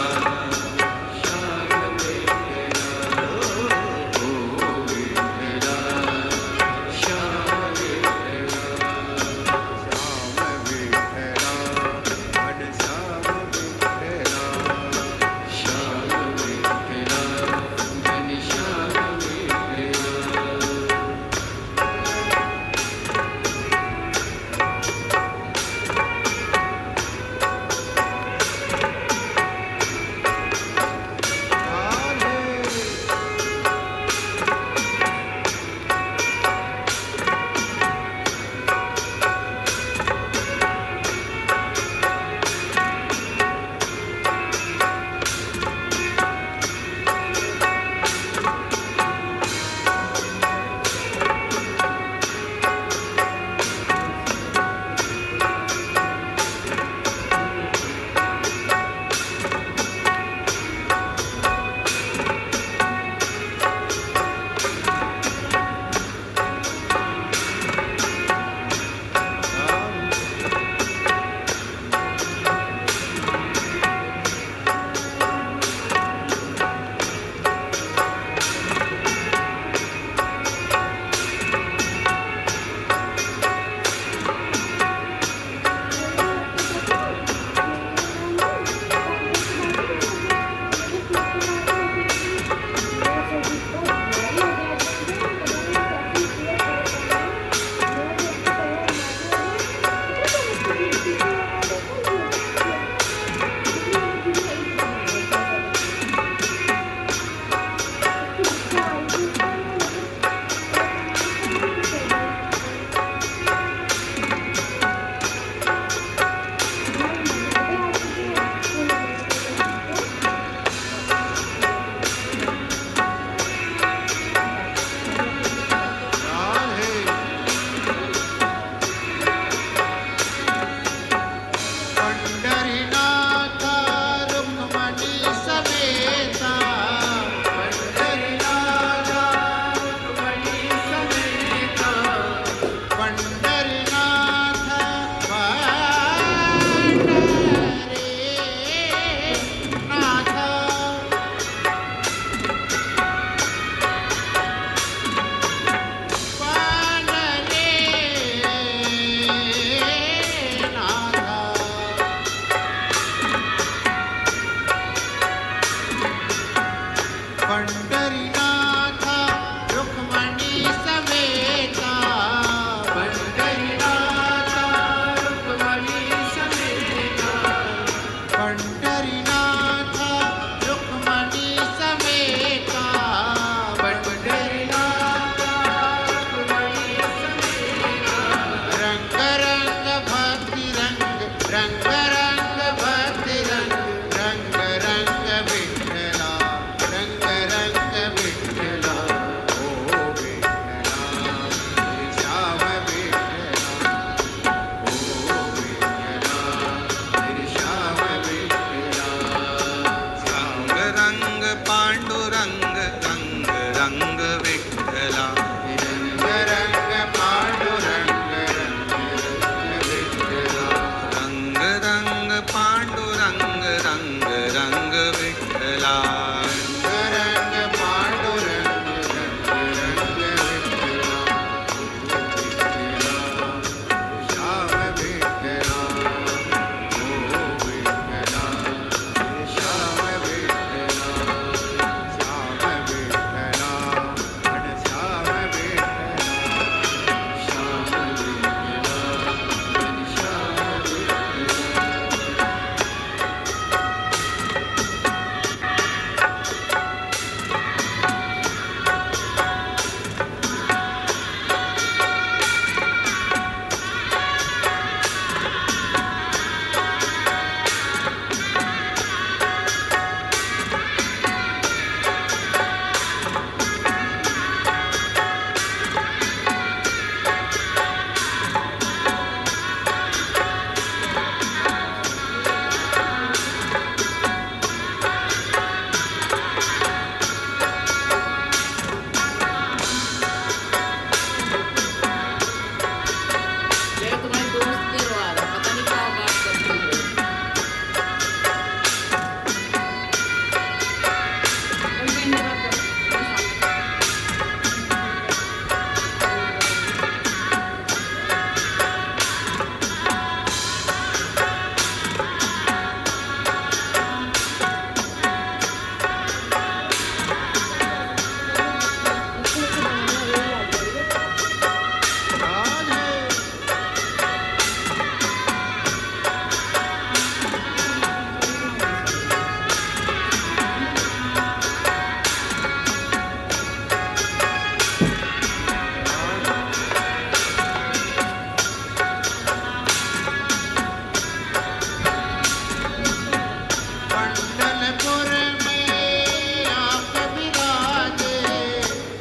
[SPEAKER 2] पंढरपुर में आप विराजे,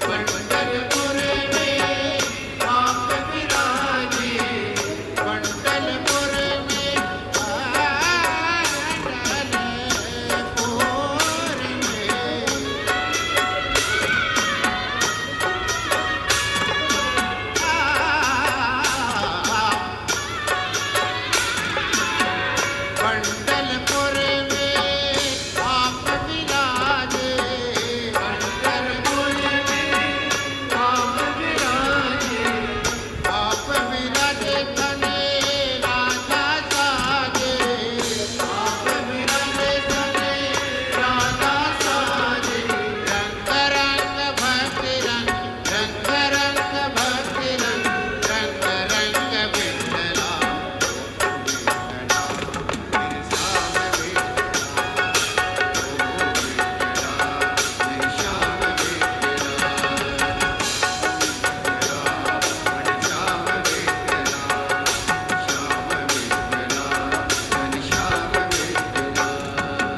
[SPEAKER 2] पंढरपुर में आप विराजे, पंढरपुर में पंढरपुर में आप विराजे, पंढरपुर में आप विराजे, आप विराजे तने राधा साजे, आप विराजे तने राधा साजे, रंग रंग भक्ति रंग, रंग रंग भक्ति रंग, रंग रंग विठला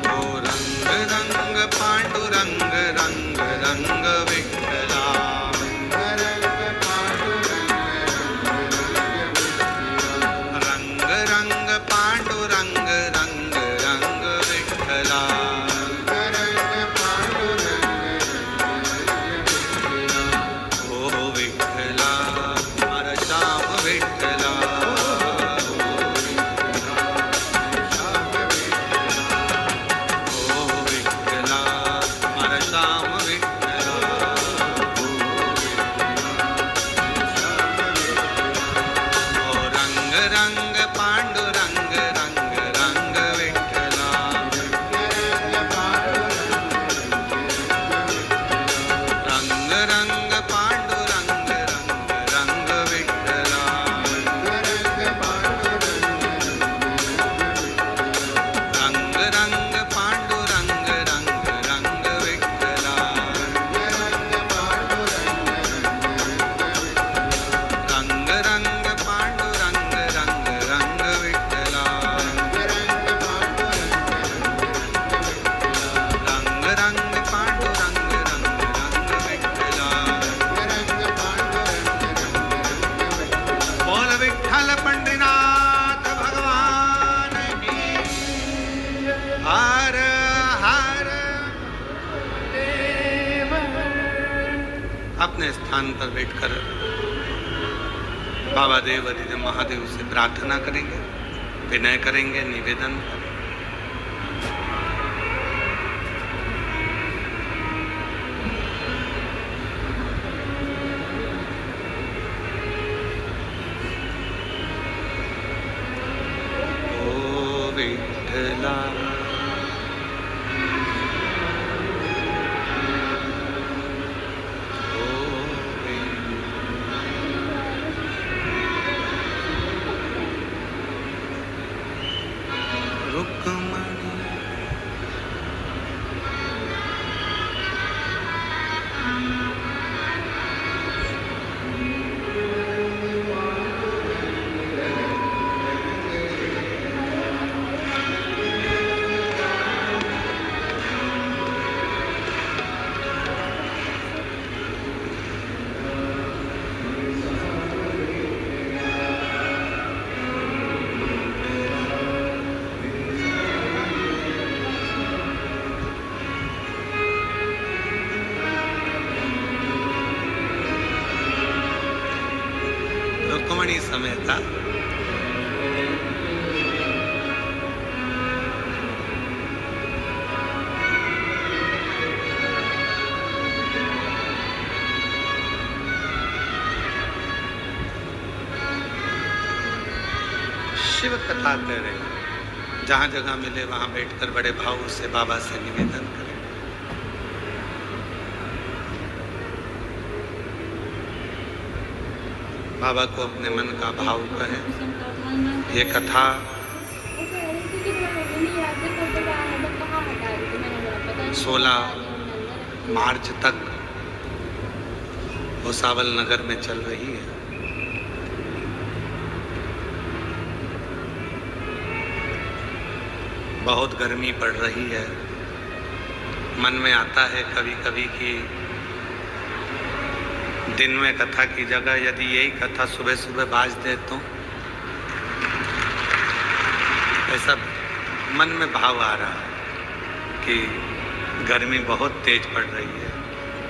[SPEAKER 1] ओ रंग रंग पांडुरंग रंग रंग विठ्ठला, रंग रंग पांडुरंग रंग रंग विठ्ठला, ओ विठ्ठला मारा श्याम विठ्ठला, ओ विठ्ठला मारा श्याम विठ्ठला, ओ रंग रंग पांडुरंग रंग रंग विठ्ठला, रंग रंग पांडुरंग रंग रंग विठ्ठला, रंग रंग पांडुरंग रंग रंग विठ्ठला, रंग रंग पांडुरंग रंग रंग विठ्ठला, रंग रंग पांडुरंग रंग रंग विठ्ठला, बोल विठ्ठल पंढरीनाथ भगवान की, हर हर अपने स्थान पर बैठकर बाबा देव अधिदेव महादेव से प्रार्थना करेंगे, विनय करेंगे, निवेदन करेंगे। ओ विठ्ठला रुक्मणी रुक्मणी समेता शिव कथा कह रहे हैं। जहाँ जगह मिले वहाँ बैठकर बड़े भाव से बाबा से निवेदन करें। बाबा को अपने मन का भाव कहें। ये कथा 16 मार्च तक भुसावल नगर में चल रही है। बहुत गर्मी पड़ रही है। मन में आता है कभी कभी कि दिन में कथा की जगह यदि यही कथा सुबह सुबह बाज दे तो ऐसा मन में भाव आ रहा है कि गर्मी बहुत तेज पड़ रही है।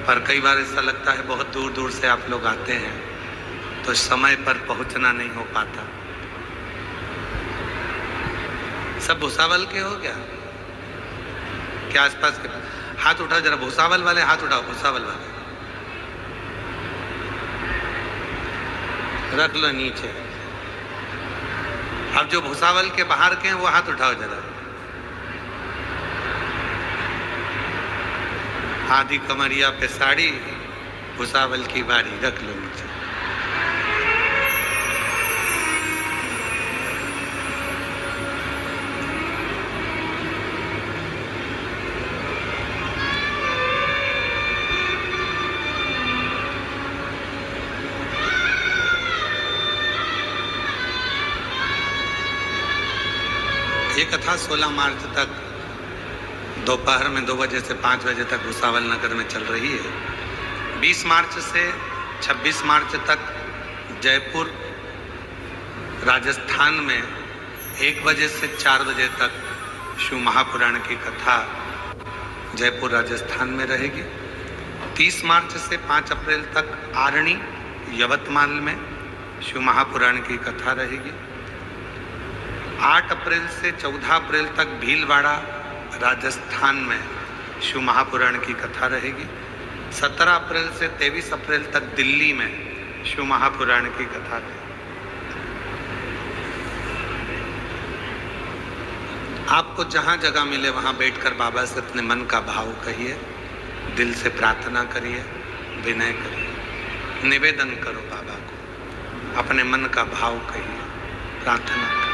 [SPEAKER 1] पर कई बार ऐसा लगता है बहुत दूर दूर से आप लोग आते हैं तो समय पर पहुंचना नहीं हो पाता। सब भुसावल के हो क्या आसपास के? हाथ उठाओ जरा, भुसावल वाले हाथ उठाओ, भुसावल वाले रख लो नीचे। अब जो भुसावल के बाहर के हैं वो हाथ उठाओ जरा। आधी कमरिया पे साड़ी, भुसावल की बारी, रख लो नीचे। ये कथा 16 मार्च तक दोपहर में 2 बजे से 5 बजे तक भुसावल नगर में चल रही है। 20 मार्च से 26 मार्च तक जयपुर राजस्थान में 1 बजे से 4 बजे तक शिव महापुराण की कथा जयपुर राजस्थान में रहेगी। 30 मार्च से 5 अप्रैल तक आरणी यवतमाल में शिव महापुराण की कथा रहेगी। 8 अप्रैल से 14 अप्रैल तक भीलवाड़ा राजस्थान में शिव महापुराण की कथा रहेगी। 17 अप्रैल से 23 अप्रैल तक दिल्ली में शिव महापुराण की कथा रहेगी। आपको जहां जगह मिले वहां बैठकर बाबा से अपने मन का भाव कहिए, दिल से प्रार्थना करिए, विनय करिए, निवेदन करो बाबा को, अपने मन का भाव कहिए, प्रार्थना करिए।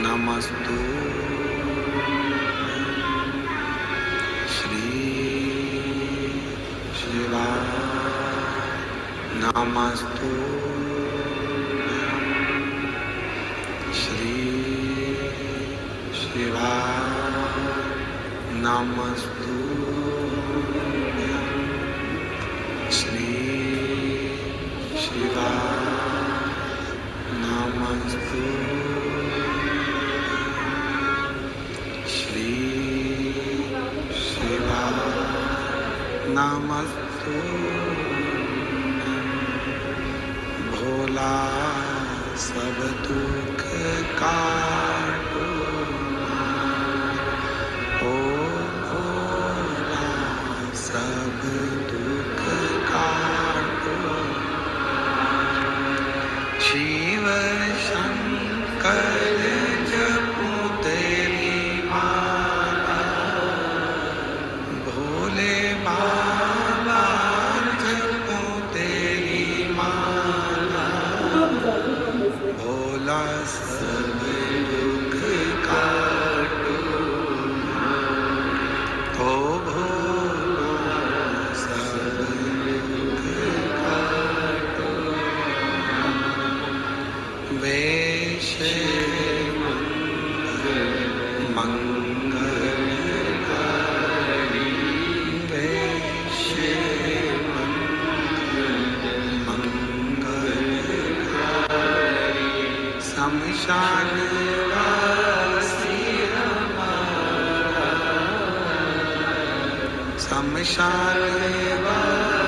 [SPEAKER 1] नमस्तु श्री शिवाय नमस्तु श्री शिवाय नमस्तु श्री शिवाय नमस्तु नमस्तु भोला सब दुख काटो, ओ भोला सब दुख काटो, शिव शंकर जपो तेरी माला, भोले बाबा जपो तेरी माला, भोला सब दुख काटो, ओ भोला सब दुख काटो, वेश मंगल शमशान वासी हमारा, शमशान वासी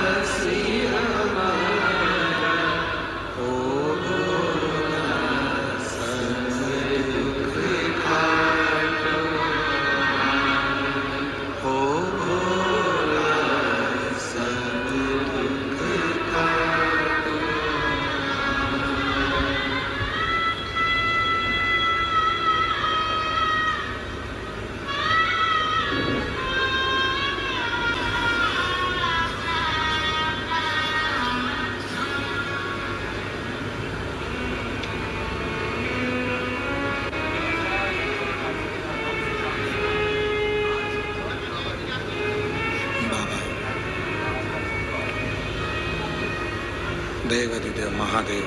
[SPEAKER 1] देवाधिदेव महादेव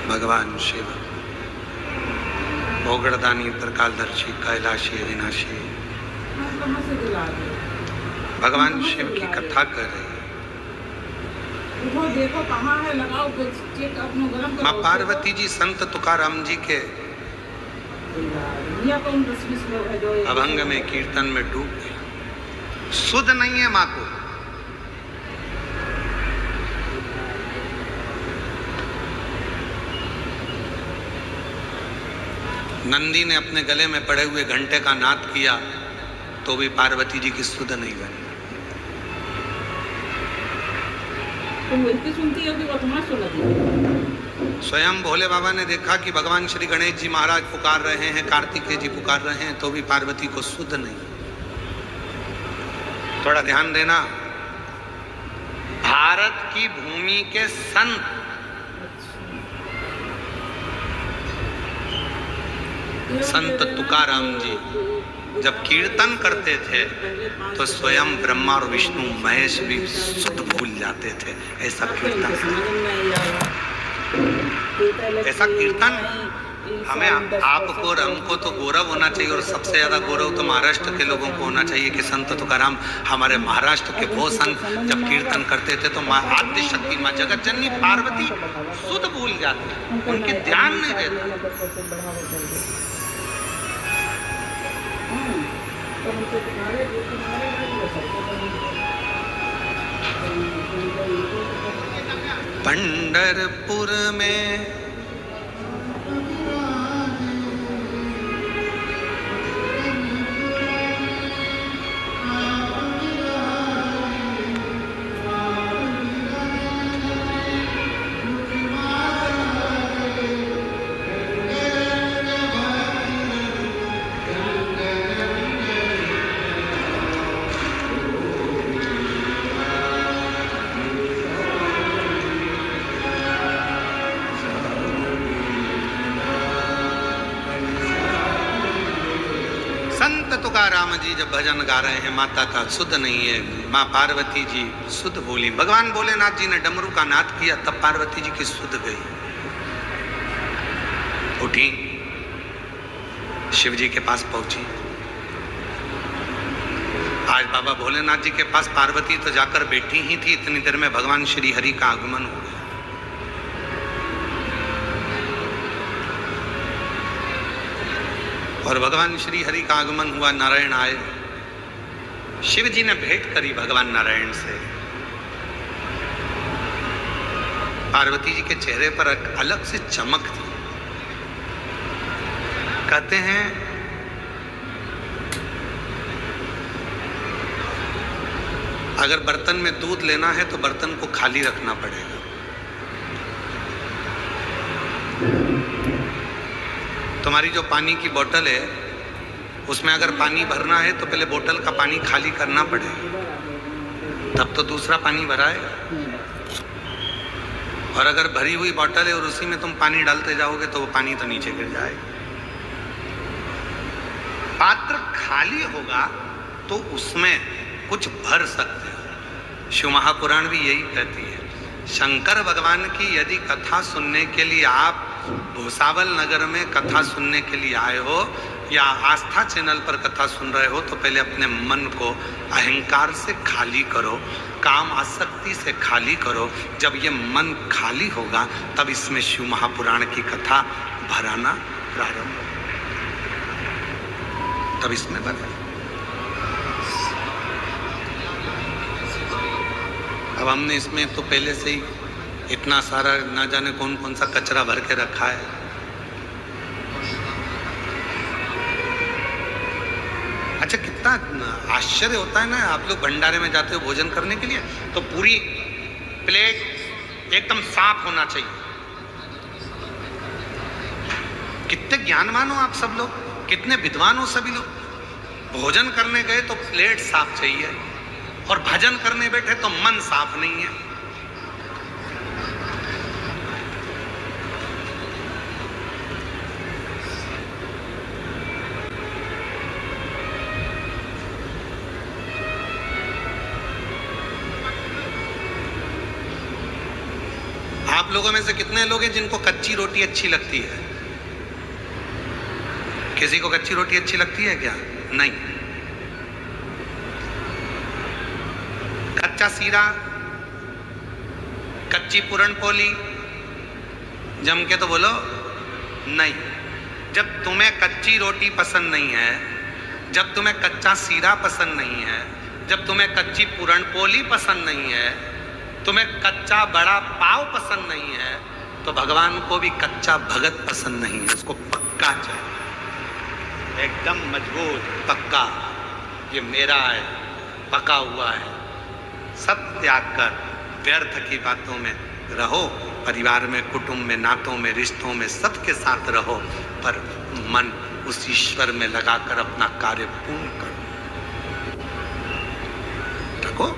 [SPEAKER 1] भगवान शिव ओगड़दानी त्रिकालदर्शी कैलाशी अविनाशी भगवान शिव की कथा कर रहे हैं।
[SPEAKER 3] देखो कहाँ है, लगाओ चेक अपने गरम करो।
[SPEAKER 1] माँ पार्वती जी संत तुकाराम जी के अभंग में कीर्तन में डूब गए। सुध नहीं है माँ को। नंदी ने अपने गले में पड़े हुए घंटे का नाद किया तो भी पार्वती जी की सुध नहीं बनी।
[SPEAKER 3] तुम उनकी सुनती हो कि वो तुम्हारा सुनती?
[SPEAKER 1] स्वयं भोले बाबा ने देखा कि भगवान श्री गणेश जी महाराज पुकार रहे हैं, कार्तिकेय जी पुकार रहे हैं, तो भी पार्वती को सुध नहीं। थोड़ा ध्यान देना, भारत की भूमि के संत संत तुकाराम जी जब कीर्तन करते थे तो स्वयं ब्रह्मा और विष्णु महेश भी शुद्ध भूल जाते थे। ऐसा कीर्तन, ऐसा कीर्तन हमें, आपको और हमको तो गौरव होना चाहिए, और सबसे ज्यादा गौरव तो महाराष्ट्र के लोगों को होना चाहिए कि संत तुकाराम हमारे महाराष्ट्र के वो संत जब कीर्तन करते थे तो माँ आद्य शक्ति, माँ जगत जननी पार्वती शुद्ध भूल जाती, उनके ध्यान नहीं रहता। पंढरपुर में तुकाराम जी जब भजन गा रहे हैं, माता का शुद्ध नहीं है, माँ पार्वती जी शुद्ध बोली। भगवान भोलेनाथ जी ने डमरू का नाद किया तब पार्वती जी की शुद्ध गई। उठी, शिव जी के पास पहुंची। आज बाबा भोलेनाथ जी के पास पार्वती तो जाकर बैठी ही थी, इतनी देर में भगवान श्री हरि का आगमन हो गया। और भगवान श्री हरि का आगमन हुआ, नारायण आए। शिव जी ने भेंट करी भगवान नारायण से। पार्वती जी के चेहरे पर एक अलग से चमक थी। कहते हैं अगर बर्तन में दूध लेना है तो बर्तन को खाली रखना पड़ेगा। तुम्हारी जो पानी की बोतल है उसमें अगर पानी भरना है तो पहले बोतल का पानी खाली करना पड़ेगा, तब तो दूसरा पानी भराएगा। और अगर भरी हुई बोतल है और उसी में तुम पानी डालते जाओगे तो वो पानी तो नीचे गिर जाएगा। पात्र खाली होगा तो उसमें कुछ भर सकते हो। शिव महापुराण भी यही कहती है। शंकर भगवान की यदि कथा सुनने के लिए आप भूसावल नगर में कथा सुनने के लिए आए हो या आस्था चैनल पर कथा सुन रहे हो तो पहले अपने मन को अहंकार से खाली करो, काम आसक्ति से खाली करो। जब ये मन खाली होगा तब इसमें शिव महापुराण की कथा भराना प्रारंभ हो, तब इसमें भरे। अब हमने इसमें तो पहले से ही इतना सारा ना जाने कौन कौन सा कचरा भर के रखा है। अच्छा, कितना आश्चर्य होता है ना, आप लोग भंडारे में जाते हो भोजन करने के लिए तो पूरी प्लेट एकदम साफ होना चाहिए। कितने ज्ञानवान हो आप सब लोग, कितने विद्वान हो सभी लोग। भोजन करने गए तो प्लेट साफ चाहिए और भजन करने बैठे तो मन साफ नहीं है। आप लोगों में से कितने लोग हैं जिनको कच्ची रोटी अच्छी लगती है? किसी को कच्ची रोटी अच्छी लगती है क्या? नहीं। कच्चा सीरा, कच्ची पूरण पोली, जम के तो बोलो नहीं। जब तुम्हें कच्ची रोटी पसंद नहीं है, जब तुम्हें कच्चा सीरा पसंद नहीं है, जब तुम्हें कच्ची पूरण पोली पसंद नहीं है, तुम्हें कच्चा बड़ा पाव पसंद नहीं है, तो भगवान को भी कच्चा भगत पसंद नहीं है। उसको पक्का चाहिए, एकदम मजबूत पक्का, ये मेरा है, पका हुआ है। सब त्याग कर व्यर्थ की बातों में रहो, परिवार में, कुटुंब में, नातों में, रिश्तों में, सबके साथ रहो, पर मन उस ईश्वर में लगाकर अपना कार्य पूर्ण करो। रखो।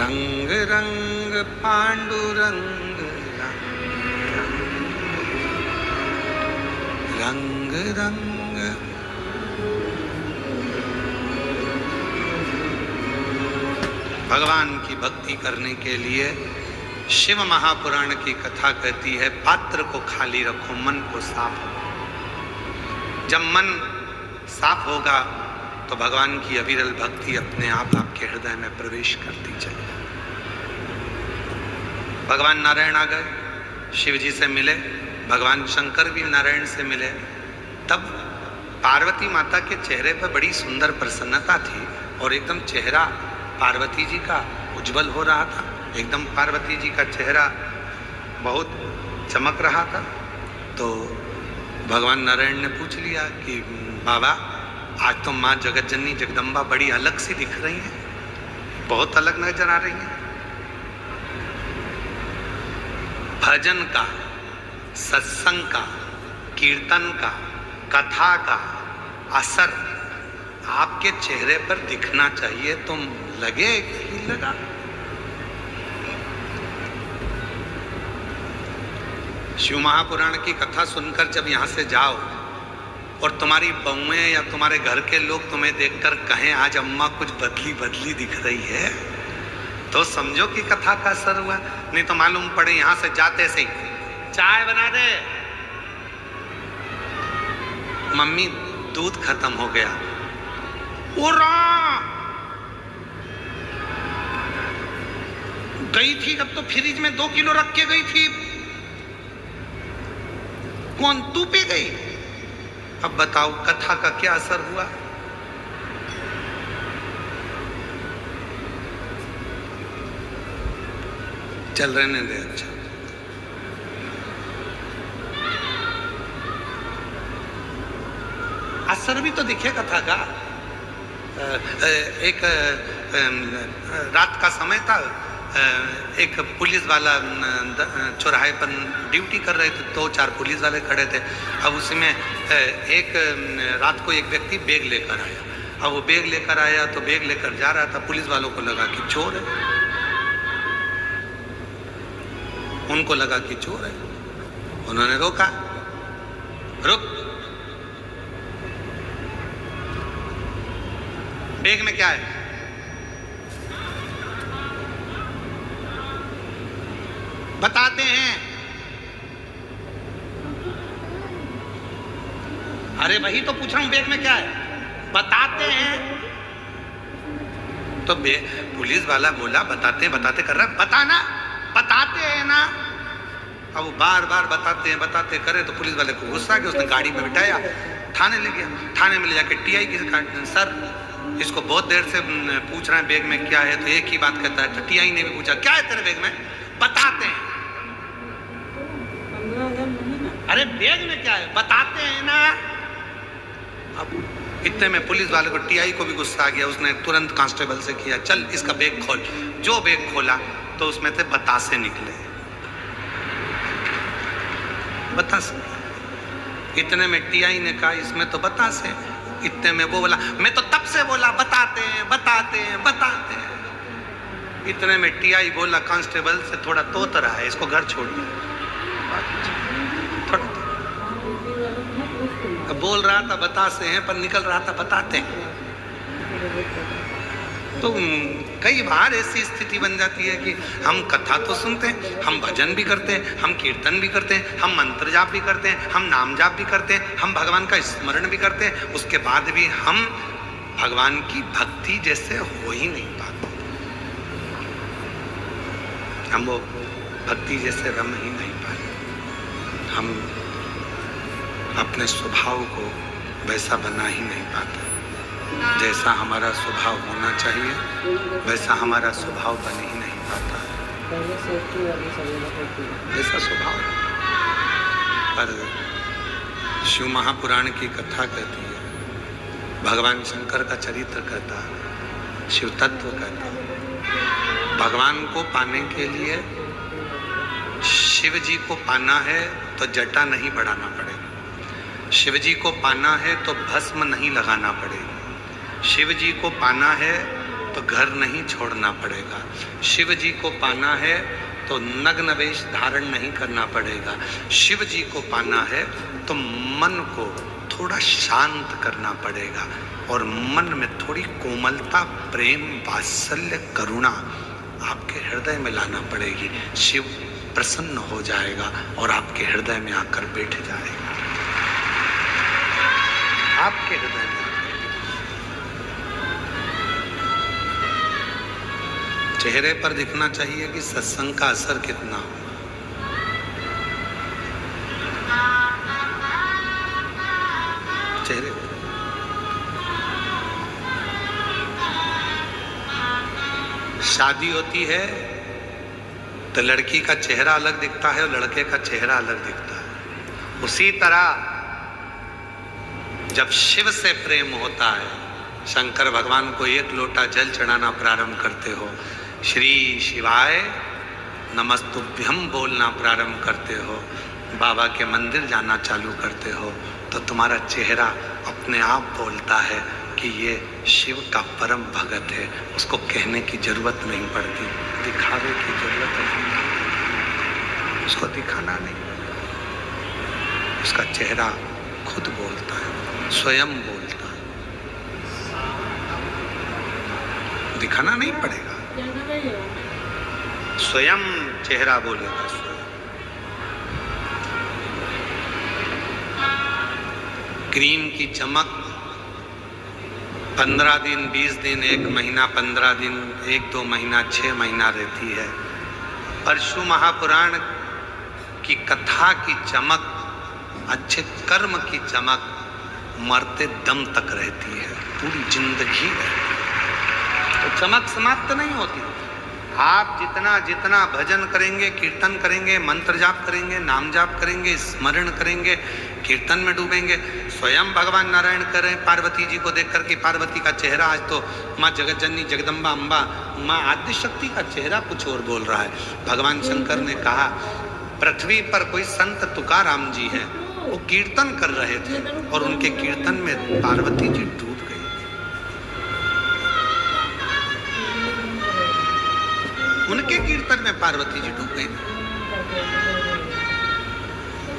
[SPEAKER 1] रंग रंग पांडुरंग, रंग रंग भगवान की भक्ति करने के लिए शिव महापुराण की कथा कहती है, पात्र को खाली रखो, मन को साफ रखो। जब मन साफ होगा तो भगवान की अविरल भक्ति अपने आप आपके हृदय में प्रवेश करती चली। भगवान नारायण आ गए, शिव जी से मिले, भगवान शंकर भी नारायण से मिले। तब पार्वती माता के चेहरे पर बड़ी सुंदर प्रसन्नता थी और एकदम चेहरा पार्वती जी का उज्जवल हो रहा था। एकदम पार्वती जी का चेहरा बहुत चमक रहा था। तो भगवान नारायण ने पूछ लिया कि बाबा, आज तो माँ जगतजननी जगदम्बा बड़ी अलग सी दिख रही है, बहुत अलग नजर आ रही है। भजन का, सत्संग का, कीर्तन का, कथा का असर आपके चेहरे पर दिखना चाहिए। तुम लगे कि लगा? शिव महापुराण की कथा सुनकर जब यहां से जाओ और तुम्हारी बहुएं या तुम्हारे घर के लोग तुम्हें देखकर कहें आज अम्मा कुछ बदली बदली दिख रही है, तो समझो कि कथा का असर हुआ। नहीं तो मालूम पड़े यहां से जाते से चाय बना दे, मम्मी दूध खत्म हो गया, उरा गई थी जब तो फ्रिज में 2 किलो रख के गई थी, कौन तू पे गई? अब बताओ कथा का क्या असर हुआ? चल रहने दे। अच्छा, असर भी तो दिखे कथा का। एक रात का समय था, एक पुलिस वाला चौराहे पर ड्यूटी कर रहे थे, 2-4 पुलिस वाले खड़े थे। अब उसमें एक रात को एक व्यक्ति बैग लेकर आया। अब वो बैग लेकर आया तो बैग लेकर जा रहा था, पुलिस वालों को लगा कि चोर है, उनको लगा कि चोर है। उन्होंने रोका, रुक, बैग में क्या है? बताते हैं। अरे वही तो पूछ रहा हूं, बैग में क्या है? बताते हैं। तो पुलिस वाला बोला बताते बताते कर रहा, बताना, बताते हैं ना। अब वो बार बार बताते करे तो पुलिस वाले को गुस्सा आ गया, उसने गाड़ी में बिठाया, थाने ले गया। थाने में ले जाके टीआई की सर इसको बहुत देर से पूछ रहे हैं बैग में क्या है, तो एक ही बात कहता है। तो टीआई ने भी पूछा क्या है तेरे बैग में? बताते हैं। अरे बैग में क्या है? बताते हैं ना। अब इतने में पुलिस वाले को, टीआई को भी गुस्सा आ गया, उसने तुरंत कांस्टेबल से किया चल इसका बैग खोल। जो बैग खोला तो उसमें से बतासे निकले, बतासे। इतने में टीआई ने कहा इसमें तो बतासे। इतने में वो बोला मैं तो तब से बोला बताते हैं बताते हैं बताते हैं। इतने में टीआई बोला कांस्टेबल से थोड़ा तोत रहा है, इसको घर छोड़िए। थोड़ा बोल रहा था बतासे हैं, पर निकल रहा था बताते हैं। तो कई बार ऐसी स्थिति बन जाती है कि हम कथा तो सुनते हैं, हम भजन भी करते हैं, हम कीर्तन भी करते हैं, हम मंत्र जाप भी करते हैं, हम नाम जाप भी करते हैं, हम भगवान का स्मरण भी करते हैं, उसके बाद भी हम भगवान की भक्ति जैसे हो ही नहीं पाते। हम वो भक्ति जैसे रम ही नहीं पाते। हम अपने स्वभाव को वैसा बना ही नहीं पाते। जैसा हमारा स्वभाव होना चाहिए वैसा हमारा स्वभाव बन ही नहीं पाता है। वैसा स्वभाव पर शिव महापुराण की कथा कहती है, भगवान शंकर का चरित्र कहता है, शिव तत्व कहता है। भगवान को पाने के लिए, शिव जी को पाना है तो जटा नहीं बढ़ाना पड़ेगा। शिव जी को पाना है तो भस्म नहीं लगाना पड़ेगा। शिव जी को पाना है तो घर नहीं छोड़ना पड़ेगा। शिव जी को पाना है तो नग्न वेश धारण नहीं करना पड़ेगा। शिव जी को पाना है तो मन को थोड़ा शांत करना पड़ेगा और मन में थोड़ी कोमलता, प्रेम, वात्सल्य, करुणा आपके हृदय में लाना पड़ेगी। शिव प्रसन्न हो जाएगा और आपके हृदय में आकर बैठ जाएगा। आपके हृदय में चेहरे पर दिखना चाहिए कि सत्संग का असर कितना हो। चेहरे पर शादी होती है तो लड़की का चेहरा अलग दिखता है और लड़के का चेहरा अलग दिखता है। उसी तरह जब शिव से प्रेम होता है, शंकर भगवान को एक लोटा जल चढ़ाना प्रारंभ करते हो, श्री शिवाय नमस्तुभ्यम बोलना प्रारंभ करते हो, बाबा के मंदिर जाना चालू करते हो, तो तुम्हारा चेहरा अपने आप बोलता है कि ये शिव का परम भगत है। उसको कहने की जरूरत नहीं पड़ती, दिखावे की जरूरत नहीं, उसको दिखाना नहीं, उसका चेहरा खुद बोलता है, स्वयं बोलता है, दिखाना नहीं पड़ेगा, स्वयं चेहरा बोलेगा। क्रीम की चमक 15 दिन, 20 दिन, 1 महीना, 15 दिन, 1-2 महीना, 6 महीना रहती है। परशु महापुराण की कथा की चमक, अच्छे कर्म की चमक मरते दम तक रहती है, पूरी जिंदगी रहती है। तो चमक समाप्त नहीं होती। आप जितना जितना भजन करेंगे, कीर्तन करेंगे, मंत्र जाप करेंगे, नाम जाप करेंगे, स्मरण करेंगे, कीर्तन में डूबेंगे, स्वयं भगवान नारायण करें पार्वती जी को देखकर कि पार्वती का चेहरा आज तो माँ जगतजननी जगदम्बा अम्बा माँ आदिशक्ति का चेहरा कुछ और बोल रहा है। भगवान शंकर ने कहा, पृथ्वी पर कोई संत तुकाराम जी हैं, वो कीर्तन कर रहे थे और उनके कीर्तन में पार्वती जी डूब गई। उनके कीर्तन में पार्वती जी डूब गई।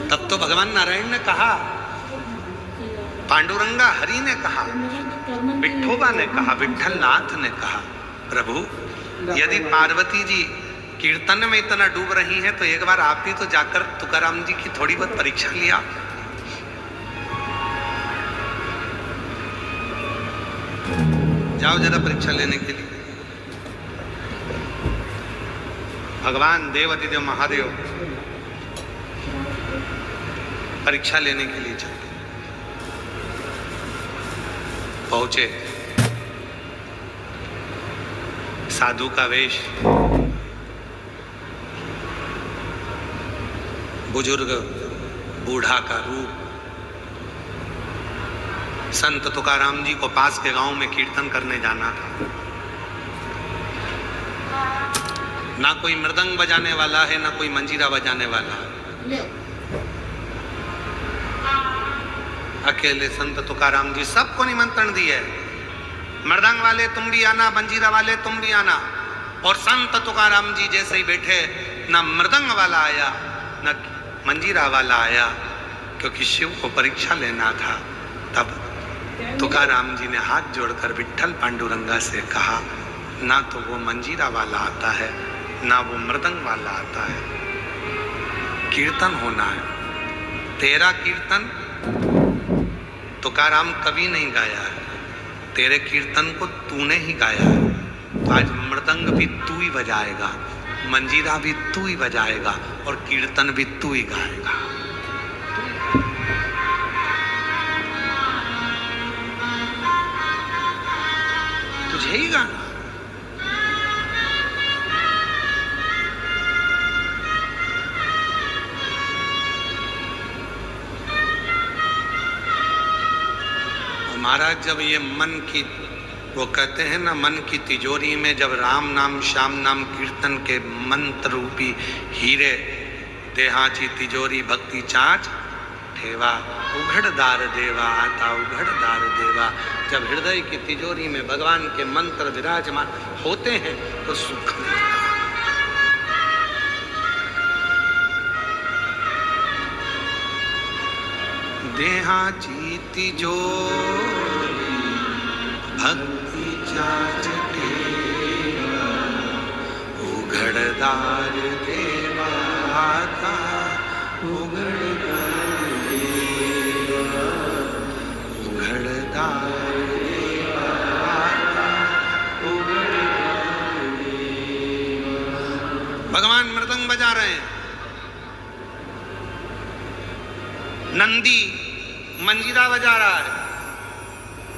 [SPEAKER 1] तब तो भगवान नारायण ने कहा, पांडुरंगा हरि ने कहा, विठोबा ने कहा, विठलनाथ ने कहा, प्रभु यदि पार्वती जी कीर्तन में इतना डूब रही हैं तो एक बार आप भी तो जाकर तुकाराम जी की थोड़ी बहुत परीक्षा लिया। जाओ जरा परीक्षा लेने के लिए। भगवान देवाधिदेव महादेव परीक्षा लेने के लिए चले। पहुंचे, साधु का वेश, बुजुर्ग बूढ़ा का रूप। संत तुकाराम जी को पास के गांव में कीर्तन करने जाना था। ना कोई मृदंग बजाने वाला है, ना कोई मंजीरा बजाने वाला है। अकेले संत तुकाराम जी सबको निमंत्रण दिए, मृदंग वाले तुम भी आना, मंजीरा वाले तुम भी आना। और संत तुकाराम जी जैसे ही बैठे, ना मृदंग वाला आया, ना मंजीरा वाला आया। क्योंकि शिव को परीक्षा लेना था। तब तुकाराम जी ने हाथ जोड़कर विट्ठल पांडुरंगा से कहा, ना तो वो मंजीरा वाला आता है, ना वो मृदंग वाला आता है, कीर्तन होना है। तेरा कीर्तन तुकाराम कभी नहीं गाया है, तेरे कीर्तन को तूने ही गाया है। तो आज मृदंग भी तू ही बजाएगा, मंजीरा भी तू ही बजाएगा और कीर्तन भी तू ही गाएगा। तुझे ही गाना। महाराज जब ये मन की, वो कहते हैं ना, मन की तिजोरी में जब राम नाम श्याम नाम कीर्तन के मंत्र रूपी हीरे देहाची तिजोरी भक्ति चाच ठेवा, उघड़दार देवा आता उघड़दार देवा। जब हृदय की तिजोरी में भगवान के मंत्र विराजमान होते हैं तो सुख मिलता है। देहाची तिजोरी भक्ति चाच ठेवा, उघड़दार देवा आता उघड़दार देवा, उघड़दार देवा आता उघड़दार देवा। भगवान मृदंग बजा रहे हैं, नंदी मंजीरा बजा रहा है,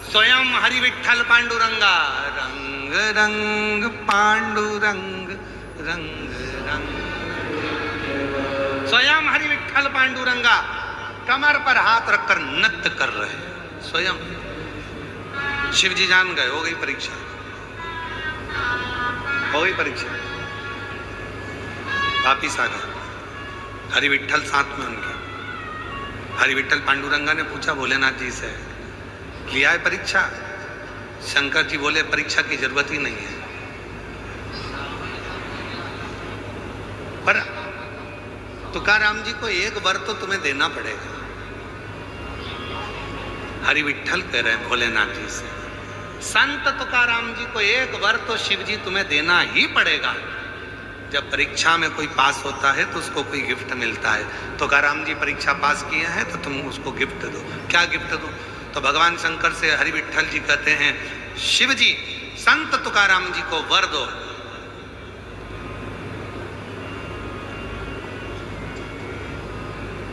[SPEAKER 1] स्वयं हरि विट्ठल पांडुरंगा। रंग रंग पांडुरंग रंग रंग, स्वयं हरि विट्ठल पांडुरंगा कमर पर हाथ रखकर नृत्य कर रहे हैं स्वयं। शिव जी जान गए, हो गई परीक्षा, हो गई परीक्षा, वापिस आ गए। हरि विट्ठल साथ में उनके। हरि विट्ठल पांडुरंगा ने पूछा भोलेनाथ जी से, लिया है परीक्षा? शंकर जी बोले परीक्षा की जरूरत ही नहीं है, पर तुकाराम जी को एक वर तो तुम्हें देना पड़ेगा। हरि विट्ठल कह रहे हैं भोलेनाथ जी से, संत तुकाराम जी को एक वर तो शिव जी तुम्हें देना ही पड़ेगा। जब परीक्षा में कोई पास होता है तो उसको कोई गिफ्ट मिलता है। तुकाराम जी परीक्षा पास किए हैं तो तुम उसको गिफ्ट दो। क्या गिफ्ट दो? तो भगवान शंकर से हरि विट्ठल जी कहते हैं, शिव जी संत तुकाराम जी को वर दो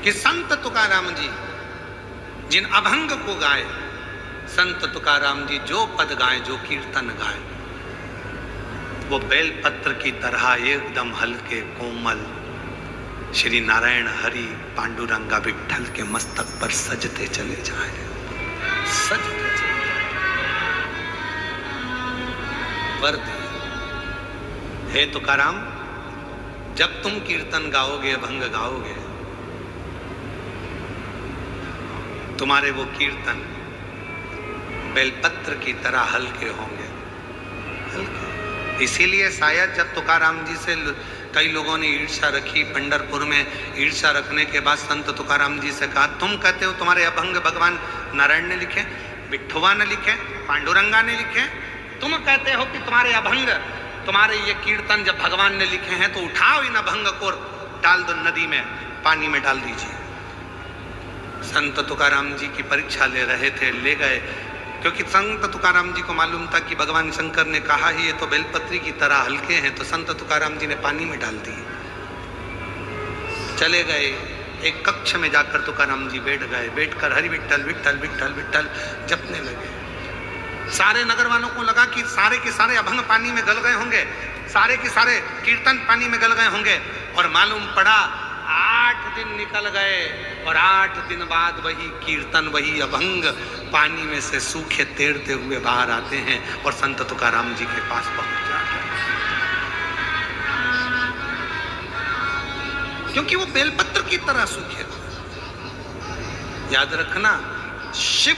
[SPEAKER 1] कि संत तुकाराम जी जिन अभंग को गाए, संत तुकाराम जी जो पद गाए, जो कीर्तन गाए, वो बेलपत्र की तरह एकदम हल्के कोमल श्री नारायण हरि पांडुरंगा विट्ठल के मस्तक पर सजते चले जाए, सजते चले जाए। वर दिए, हे तुकाराम जब तुम कीर्तन गाओगे, अभंग गाओगे, तुम्हारे वो कीर्तन बेलपत्र की तरह हल्के होंगे, हल्के। इसीलिए शायद जब तुकाराम जी से कई लोगों ने ईर्ष्या रखी, पंढरपुर में ईर्ष्या रखने के बाद संत तुकाराम जी से कहा, तुम कहते हो तुम्हारे अभंग भगवान नारायण ने लिखे, विठुआ ने लिखे, पांडुरंगा ने लिखे, तुम कहते हो कि तुम्हारे अभंग, तुम्हारे ये कीर्तन जब भगवान ने लिखे हैं तो उठाओ इन अभंग को डाल दो नदी में, पानी में डाल दीजिए। संत तुकाराम जी की परीक्षा ले रहे थे, ले गए, क्योंकि संत तुकाराम जी को मालूम था कि भगवान शंकर ने कहा ही ये तो बेलपत्री की तरह हल्के हैं, तो संत तुकाराम जी ने पानी में डाल दिए। चले गए एक कक्ष में जाकर तुकाराम जी बैठ गए, बैठकर हरि विट्ठल विट्ठल विट्ठल विट्ठल जपने लगे। सारे नगर वालों को लगा कि सारे के सारे अभंग पानी में गल गए होंगे, सारे के सारे कीर्तन पानी में गल गए होंगे, और मालूम पड़ा 8 दिन निकल गए और 8 दिन बाद वही कीर्तन, वही अभंग पानी में से सूखे तैरते हुए बाहर आते हैं और संत तुकाराम जी के पास पहुंच जाते हैं, क्योंकि वो बेलपत्र की तरह सूखे थे। याद रखना, शिव,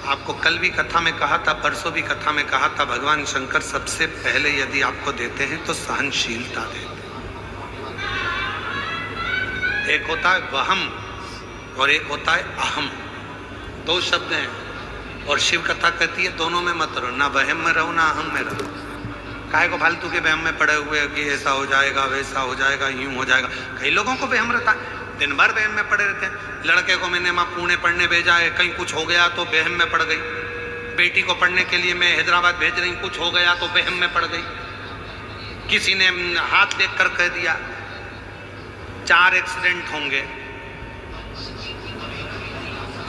[SPEAKER 1] आपको कल भी कथा में कहा था, परसों भी कथा में कहा था, भगवान शंकर सबसे पहले यदि आपको देते हैं तो सहनशीलता देते हैं। एक होता है वहम, और एक होता है अहम। दो शब्द हैं और शिव कथा कहती है दोनों में मत रहो, ना वहम में रहो ना अहम में रहो। काहे को फालतू के वहम में पड़े हुए कि ऐसा हो जाएगा वैसा हो जाएगा यूं हो जाएगा। कई लोगों को वहम रहता है, दिन भर वहम में पड़े रहते हैं। लड़के को मैंने वहाँ पुणे पढ़ने भेजा है, कहीं कुछ हो गया तो वहम में पड़ गई। बेटी को पढ़ने के लिए मैं हैदराबाद भेज रही, कुछ हो गया तो वहम में पड़ गई। किसी ने हाथ देख कर कह दिया 4 एक्सीडेंट होंगे।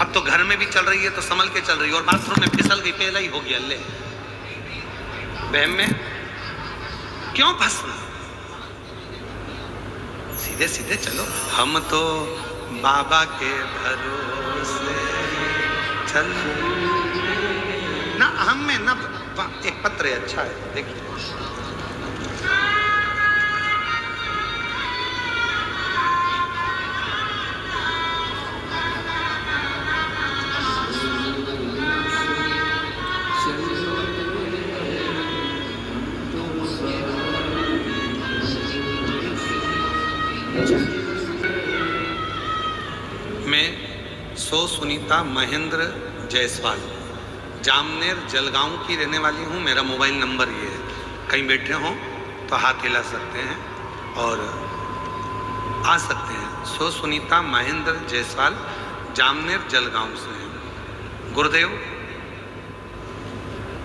[SPEAKER 1] अब तो घर में भी चल रही है तो संभल के चल रही है, और बाथरूम में फिसल गई, पहला ही हो गया। ले वहम में क्यों फंसना, सीधे सीधे चलो। हम तो बाबा के भरोसे चल ना, अहम में ना। एक पत्र है, अच्छा है, देखिए। मैं सुनीता महेंद्र जायसवाल, जामनेर जलगांव की रहने वाली हूँ। मेरा मोबाइल नंबर ये है, कहीं बैठे हों तो हाथ हिला सकते हैं और आ सकते हैं। सुनीता महेंद्र जायसवाल, जामनेर जलगांव से हैं। गुरुदेव,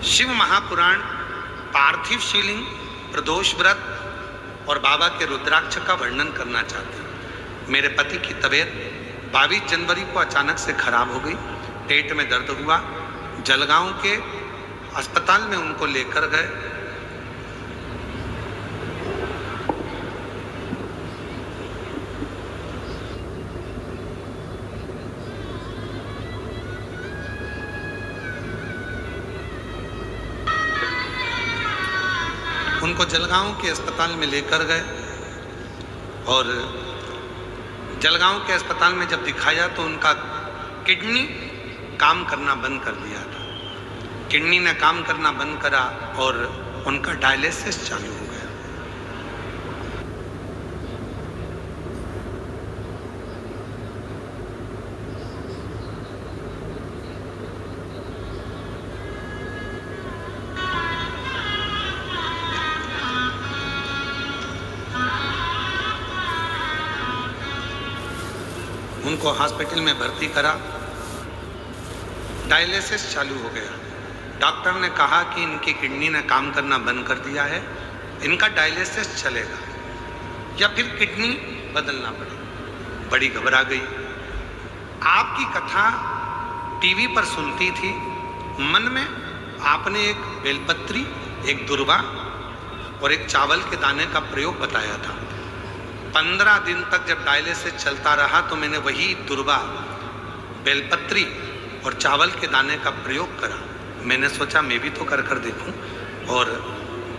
[SPEAKER 1] शिव महापुराण, पार्थिव शिवलिंग, प्रदोष व्रत और बाबा के रुद्राक्ष का वर्णन करना चाहते हैं। मेरे पति की तबीयत 22 जनवरी को अचानक से खराब हो गई, पेट में दर्द हुआ। जलगांव के अस्पताल में उनको लेकर गए। उनको जलगांव के अस्पताल में लेकर गए और जलगांव के अस्पताल में जब दिखाया तो उनका किडनी काम करना बंद कर दिया था। किडनी ने काम करना बंद करा और उनका डायलिसिस चालू हो गया। उनको हॉस्पिटल में भर्ती करा, डायलिसिस चालू हो गया। डॉक्टर ने कहा कि इनकी किडनी ने काम करना बंद कर दिया है, इनका डायलिसिस चलेगा या फिर किडनी बदलना पड़ेगा। बड़ी घबरा गई। आपकी कथा टीवी पर सुनती थी, मन में आपने एक बेलपत्री, एक दुर्वा और एक चावल के दाने का प्रयोग बताया था। 15 दिन तक जब डायलिसिस चलता रहा तो मैंने वही दुर्वा, बेलपत्री और चावल के दाने का प्रयोग करा। मैंने सोचा मैं भी तो कर देखूं, और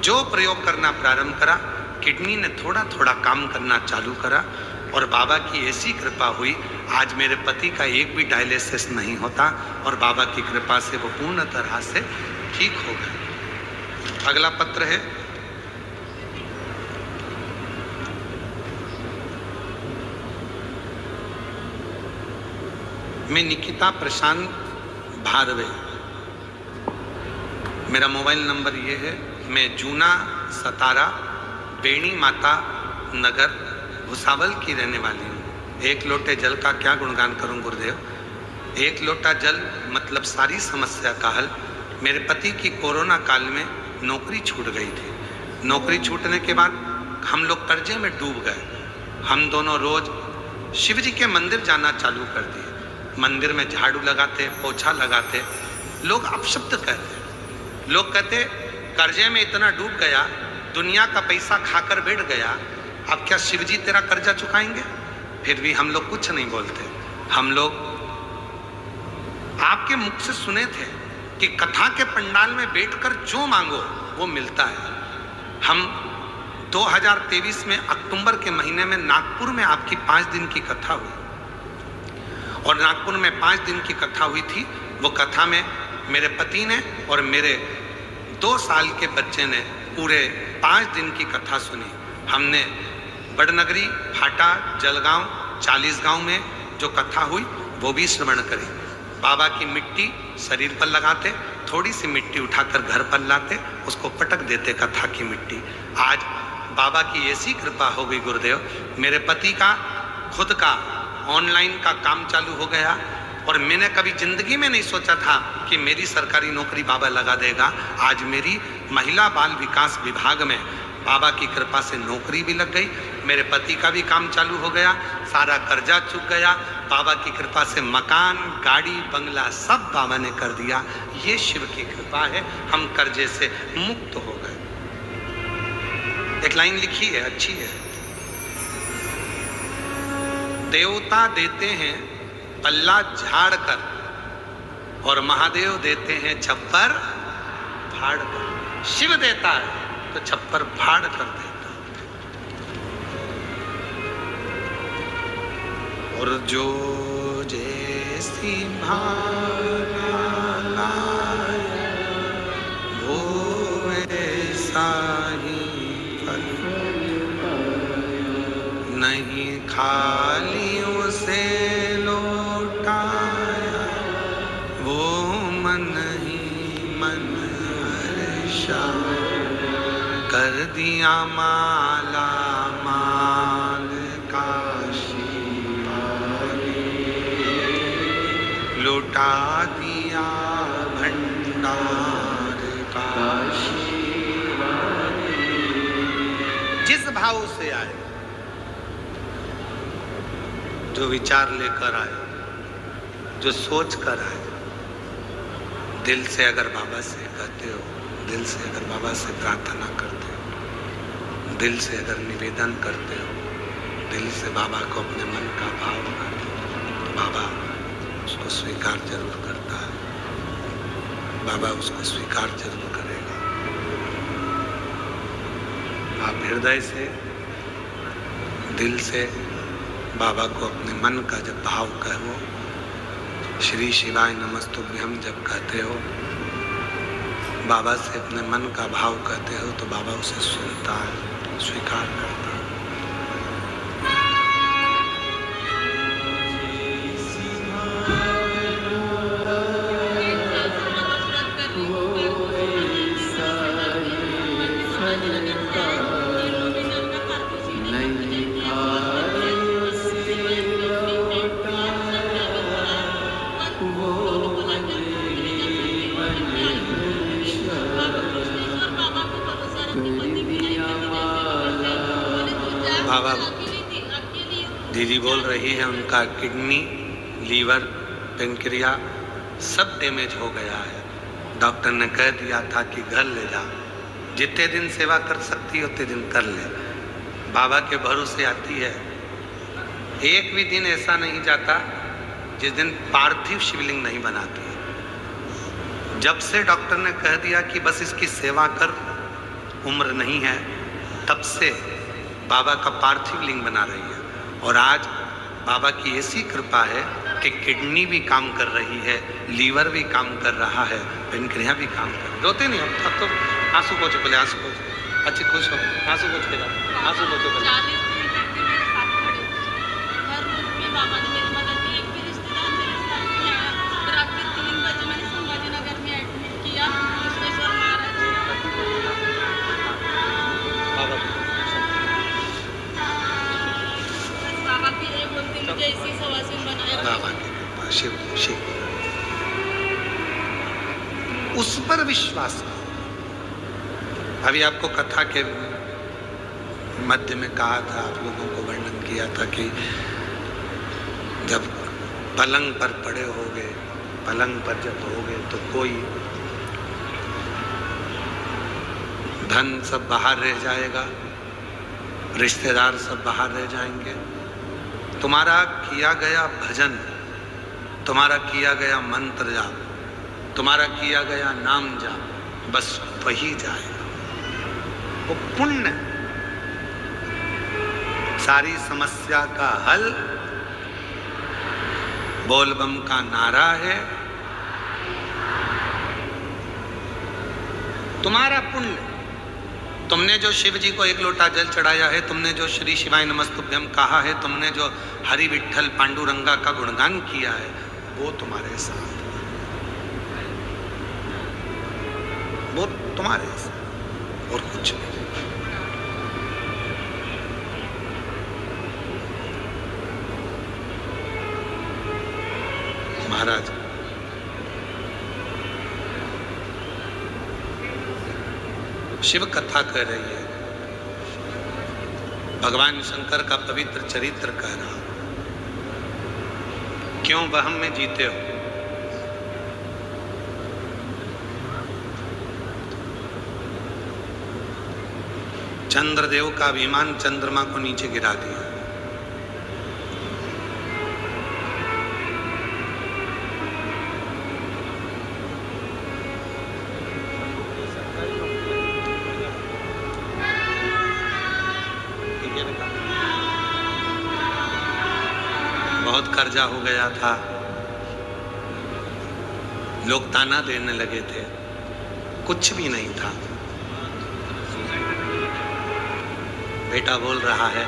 [SPEAKER 1] जो प्रयोग करना प्रारंभ करा, किडनी ने थोड़ा थोड़ा काम करना चालू करा और बाबा की ऐसी कृपा हुई, आज मेरे पति का एक भी डायलिसिस नहीं होता और बाबा की कृपा से वो पूर्ण तरह से ठीक हो गए। अगला पत्र है, मैं निकिता प्रशांत भारवे, मेरा मोबाइल नंबर ये है। मैं जूना सतारा बेणी माता नगर भुसावल की रहने वाली हूँ। एक लोटे जल का क्या गुणगान करूँ गुरुदेव। एक लोटा जल मतलब सारी समस्या का हल। मेरे पति की कोरोना काल में नौकरी छूट गई थी। नौकरी छूटने के बाद हम लोग कर्जे में डूब गए। हम दोनों रोज शिव जी के मंदिर जाना चालू कर दिए। मंदिर में झाड़ू लगाते, पोछा लगाते। लोग अपशब्द कहते, लोग कहते कर्जे में इतना डूब गया, दुनिया का पैसा खाकर बैठ गया, अब क्या शिव जी तेरा कर्जा चुकाएंगे। फिर भी हम लोग कुछ नहीं बोलते। हम लोग आपके मुख से सुने थे कि कथा के पंडाल में बैठकर जो मांगो वो मिलता है। हम 2023 में अक्टूबर के महीने में नागपुर में आपकी 5 दिन की कथा हुई और नागपुर में 5 दिन की कथा हुई थी। वो कथा में मेरे पति ने और मेरे 2 साल के बच्चे ने पूरे 5 दिन की कथा सुनी। हमने बड़नगरी, फाटा, जलगांव, 40 गांव में जो कथा हुई वो भी श्रवण करें। बाबा की मिट्टी शरीर पर लगाते, थोड़ी सी मिट्टी उठाकर घर पर लाते, उसको पटक देते कथा की मिट्टी। आज बाबा की ऐसी कृपा हो गई गुरुदेव, मेरे पति का खुद का ऑनलाइन का काम चालू हो गया, और मैंने कभी जिंदगी में नहीं सोचा था कि मेरी सरकारी नौकरी बाबा लगा देगा। आज मेरी महिला बाल विकास विभाग में बाबा की कृपा से नौकरी भी लग गई, मेरे पति का भी काम चालू हो गया, सारा कर्जा चुक गया, बाबा की कृपा से मकान, गाड़ी, बंगला सब बाबा ने कर दिया। ये शिव की कृपा है, हम कर्जे से मुक्त हो गए। एक लाइन लिखी है, अच्छी है। देवता देते हैं पल्ला झाड़ कर, और महादेव देते हैं छप्पर फाड़ कर। शिव देता है तो छप्पर फाड़ कर देता, और जो जैसी भावना वो ऐसा ही फल, नहीं खाली उसे लौटाया, वो मन ही मन हर्षा, कर दिया माला माल काशी वाले, लुटा दिया भंडार काशी वाले। जिस भाव से आए, जो विचार लेकर आए, जो सोच कर आए, दिल से अगर बाबा से कहते हो, दिल से अगर बाबा से प्रार्थना करते हो, दिल से अगर निवेदन करते हो, दिल से बाबा को अपने मन का भाव करते हो, तो बाबा उसको स्वीकार जरूर करता है, बाबा उसको स्वीकार जरूर करेगा। आप हृदय से, दिल से बाबा को अपने मन का जब भाव कहो, श्री शिवाय नमस्तुभ्यम जब कहते हो, बाबा से अपने मन का भाव कहते हो, तो बाबा उसे सुनता है, स्वीकार करता है। बाबा दीदी बोल रही है उनका किडनी, लीवर, पेनक्रिया सब डैमेज हो गया है। डॉक्टर ने कह दिया था कि घर ले जा, जितने दिन सेवा कर सकती उतने दिन कर ले। बाबा के भरोसे आती है, एक भी दिन ऐसा नहीं जाता जिस दिन पार्थिव शिवलिंग नहीं बनाती है। जब से डॉक्टर ने कह दिया कि बस इसकी सेवा कर, उम्र नहीं है, तब से बाबा का पार्थिव लिंग बना रही है। और आज बाबा की ऐसी कृपा है कि किडनी भी काम कर रही है, लीवर भी काम कर रहा है, पेनक्रिया भी काम कर रहा है। रोते नहीं हम, अब तो आंसू पोछो पहले, आंसू पोछो, अच्छी खुश हो, आंसू पोछो पहले, आंसू पोछो पहले।
[SPEAKER 4] 40 दिन तक के मेरे साथ खड़े थे, हर रूप में बाबा ने मेरी मदद की। एक भी रिश्तेदार मेरे साथ नहीं आया। फिर रात के 3 बजे मैंने संभाजी नगर में एडमिट किया, विश्वेश्वर महाराज जी। बाबा की जय बोलती, मुझे इसी सवासिन बनाया।
[SPEAKER 1] बाबा की शिव शिव उस पर विश्वास करो। अभी आपको कथा के मध्य में कहा था, आप लोगों को वर्णन किया था कि जब पलंग पर पड़े होगे, पलंग पर जब होगे तो कोई धन सब बाहर रह जाएगा, रिश्तेदार सब बाहर रह जाएंगे, तुम्हारा किया गया भजन, तुम्हारा किया गया मंत्र जाप, तुम्हारा किया गया नाम जाप, बस वही जाएगा, वो पुण्य। सारी समस्या का हल बोलबम का नारा है, तुम्हारा पुण्य तुमने जो शिव जी को 1 लोटा जल चढ़ाया है, तुमने जो श्री शिवाय नमस्तुभ्यम कहा है, तुमने जो हरि विठ्ठल पांडुरंगा का गुणगान किया है, वो तुम्हारे साथ, वो तुम्हारे साथ और कुछ नहीं। महाराज शिव कथा कह रही है, भगवान शंकर का पवित्र चरित्र कह रहा, क्यों वहम में जीते हो? चंद्रदेव का अभिमान चंद्रमा को नीचे गिरा दिया। बहुत कर्जा हो गया था, लोग ताना देने लगे थे, कुछ भी नहीं था। बेटा बोल रहा है,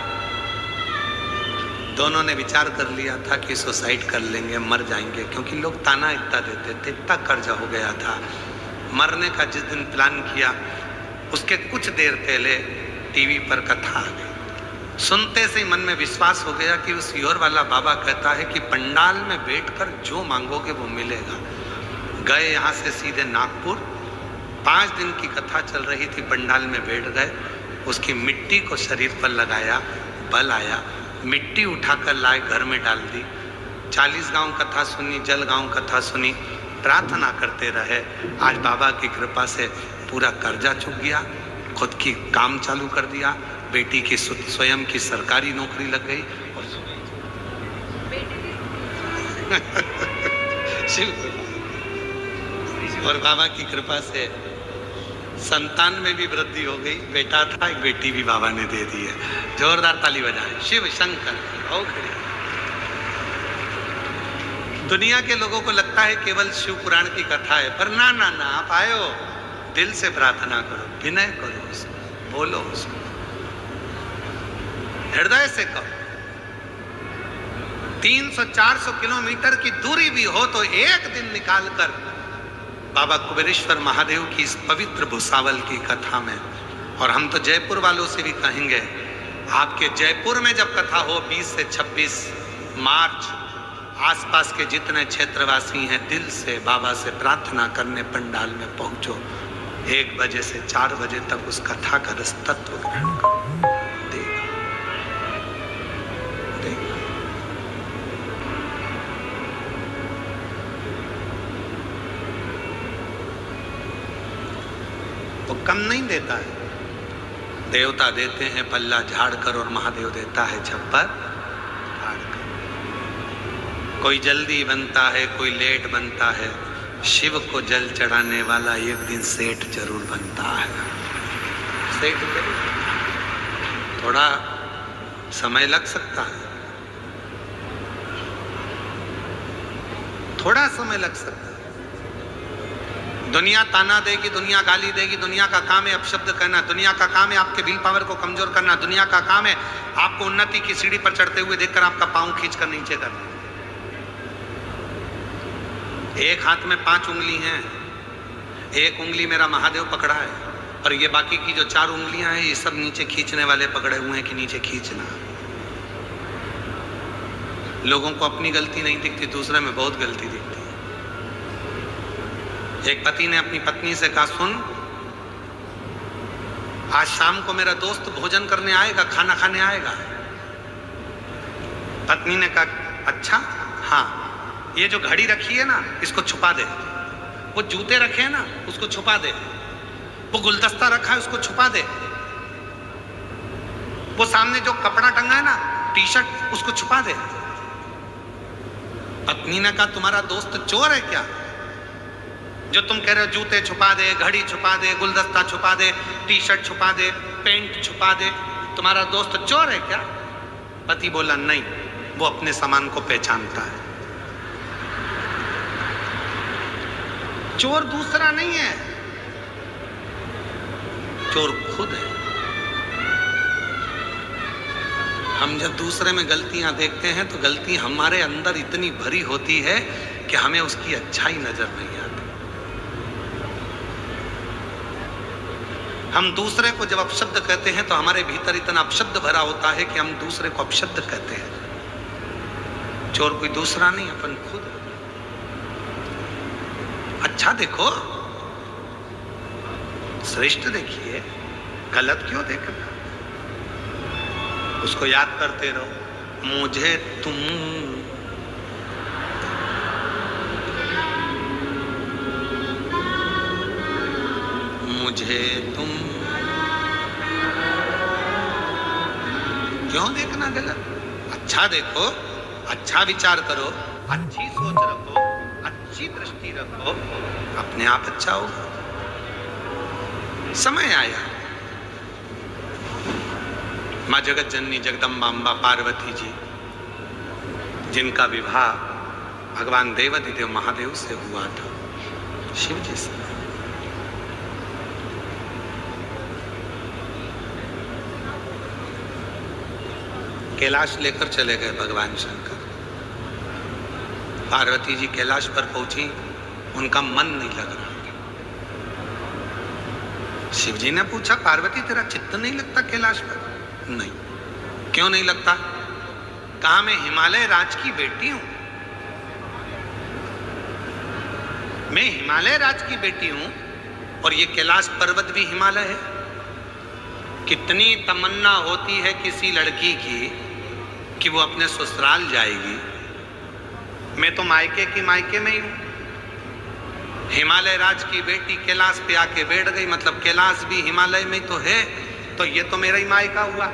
[SPEAKER 1] दोनों ने विचार कर लिया था कि सुसाइड कर लेंगे, मर जाएंगे, क्योंकि लोग ताना इतना देते थे, इतना कर्जा हो गया था। मरने का जिस दिन प्लान किया, उसके कुछ देर पहले टीवी पर कथा आ गई। सुनते से ही मन में विश्वास हो गया कि उस योर वाला बाबा कहता है कि पंडाल में बैठकर जो मांगोगे वो मिलेगा। गए यहाँ से सीधे नागपुर, 5 दिन की कथा चल रही थी, पंडाल में बैठ गए, उसकी मिट्टी को शरीर पर लगाया, बल आया, मिट्टी उठाकर लाए घर में डाल दी। 40 गांव कथा सुनी, जल गांव कथा सुनी, प्रार्थना करते रहे। आज बाबा की कृपा से पूरा कर्जा चुक गया, खुद की काम चालू कर दिया, बेटी की स्वयं की सरकारी नौकरी लग गई और और बाबा की कृपा से संतान में भी वृद्धि हो गई। बेटा था, एक बेटी भी बाबा ने दे दी है। जोरदार ताली बजाएं शिव शंकर। दुनिया के लोगों को लगता है केवल शिव पुराण की कथा है, पर ना ना ना, आप आए हो, दिल से प्रार्थना करो, विनय करो, उसको बोलो, उसको हृदय से कहो। 300-400 किलोमीटर की दूरी भी हो तो एक दिन निकालकर बाबा कुबेरेश्वर महादेव की इस पवित्र भुसावल की कथा में, और हम तो जयपुर वालों से भी कहेंगे, आपके जयपुर में जब कथा हो 20 से 26 मार्च, आसपास के जितने क्षेत्रवासी हैं, दिल से बाबा से प्रार्थना करने पंडाल में पहुंचो। 1 बजे से 4 बजे तक उस कथा का रस तत्व ग्रहण करो। वो कम नहीं देता है, देवता देते हैं पल्ला झाड़ कर और महादेव देता है छप्पर फाड़ कर। कोई जल्दी बनता है, कोई लेट बनता है, शिव को जल चढ़ाने वाला एक दिन सेठ जरूर बनता है। सेठ जरूर, थोड़ा समय लग सकता है, थोड़ा समय लग सकता है। दुनिया ताना देगी, दुनिया गाली देगी, दुनिया का काम है अपशब्द कहना, दुनिया का काम है आपके विल पावर को कमजोर करना, दुनिया का काम है आपको उन्नति की सीढ़ी पर चढ़ते हुए देखकर आपका पांव खींचकर नीचे करना। एक हाथ में 5 उंगली हैं, एक उंगली मेरा महादेव पकड़ा है, और ये बाकी की जो 4 उंगलियां हैं, ये सब नीचे खींचने वाले पकड़े हुए हैं कि नीचे खींचना। लोगों को अपनी गलती नहीं दिखती, दूसरे में बहुत गलती दिखती है। एक पति ने अपनी पत्नी से कहा, सुन, आज शाम को मेरा दोस्त भोजन करने आएगा, खाना खाने आएगा। पत्नी ने कहा, अच्छा, हाँ, ये जो घड़ी रखी है ना, इसको छुपा दे। वो जूते रखे हैं ना, उसको छुपा दे। वो गुलदस्ता रखा है, उसको छुपा दे। वो सामने जो कपड़ा टंगा है ना, टी-शर्ट, उसको छुपा दे। पत्नी ने कहा, तुम्हारा दोस्त चोर है क्या? जो तुम कह रहे हो जूते छुपा दे, घड़ी छुपा दे, गुलदस्ता छुपा दे, टी-शर्ट छुपा दे, पेंट छुपा दे, तुम्हारा दोस्त चोर है क्या? पति बोला, नहीं, वो अपने सामान को पहचानता है। चोर दूसरा नहीं है, चोर खुद है। हम जब दूसरे में गलतियां देखते हैं तो गलती हमारे अंदर इतनी भरी होती है कि हमें उसकी अच्छाई नजर नहीं आती। हम दूसरे को जब अपशब्द कहते हैं तो हमारे भीतर इतना अपशब्द भरा होता है कि हम दूसरे को अपशब्द कहते हैं। चोर कोई दूसरा नहीं, अपन खुद। अच्छा देखो, श्रेष्ठ देखिए, गलत क्यों देखना? उसको याद करते रहो। मुझे तुम क्यों देखना गलत? अच्छा देखो, अच्छा विचार करो, अच्छी सोच रखो, अच्छी दृष्टि रखो, अपने आप अच्छा होगा। समय आया, मां जगत जननी जगदम्बा अम्बा पार्वती जी, जिनका विवाह भगवान देवाधिदेव महादेव से हुआ था, शिव जी से। कैलाश लेकर चले गए भगवान शंकर। पार्वती जी कैलाश पर पहुंची, उनका मन नहीं लग रहा। शिव जी ने पूछा, पार्वती तेरा चित्त नहीं लगता कैलाश पर? नहीं। क्यों नहीं लगता? कहा, मैं हिमालय राज की बेटी हूं। मैं हिमालय राज की बेटी हूं और ये कैलाश पर्वत भी हिमालय है। कितनी तमन्ना होती है किसी लड़की की कि वो अपने ससुराल जाएगी। मैं तो मायके की मायके में ही हूं। हिमालय राज की बेटी कैलाश पे आके बैठ गई, मतलब कैलाश भी हिमालय में तो है, तो ये तो मेरा ही मायका हुआ।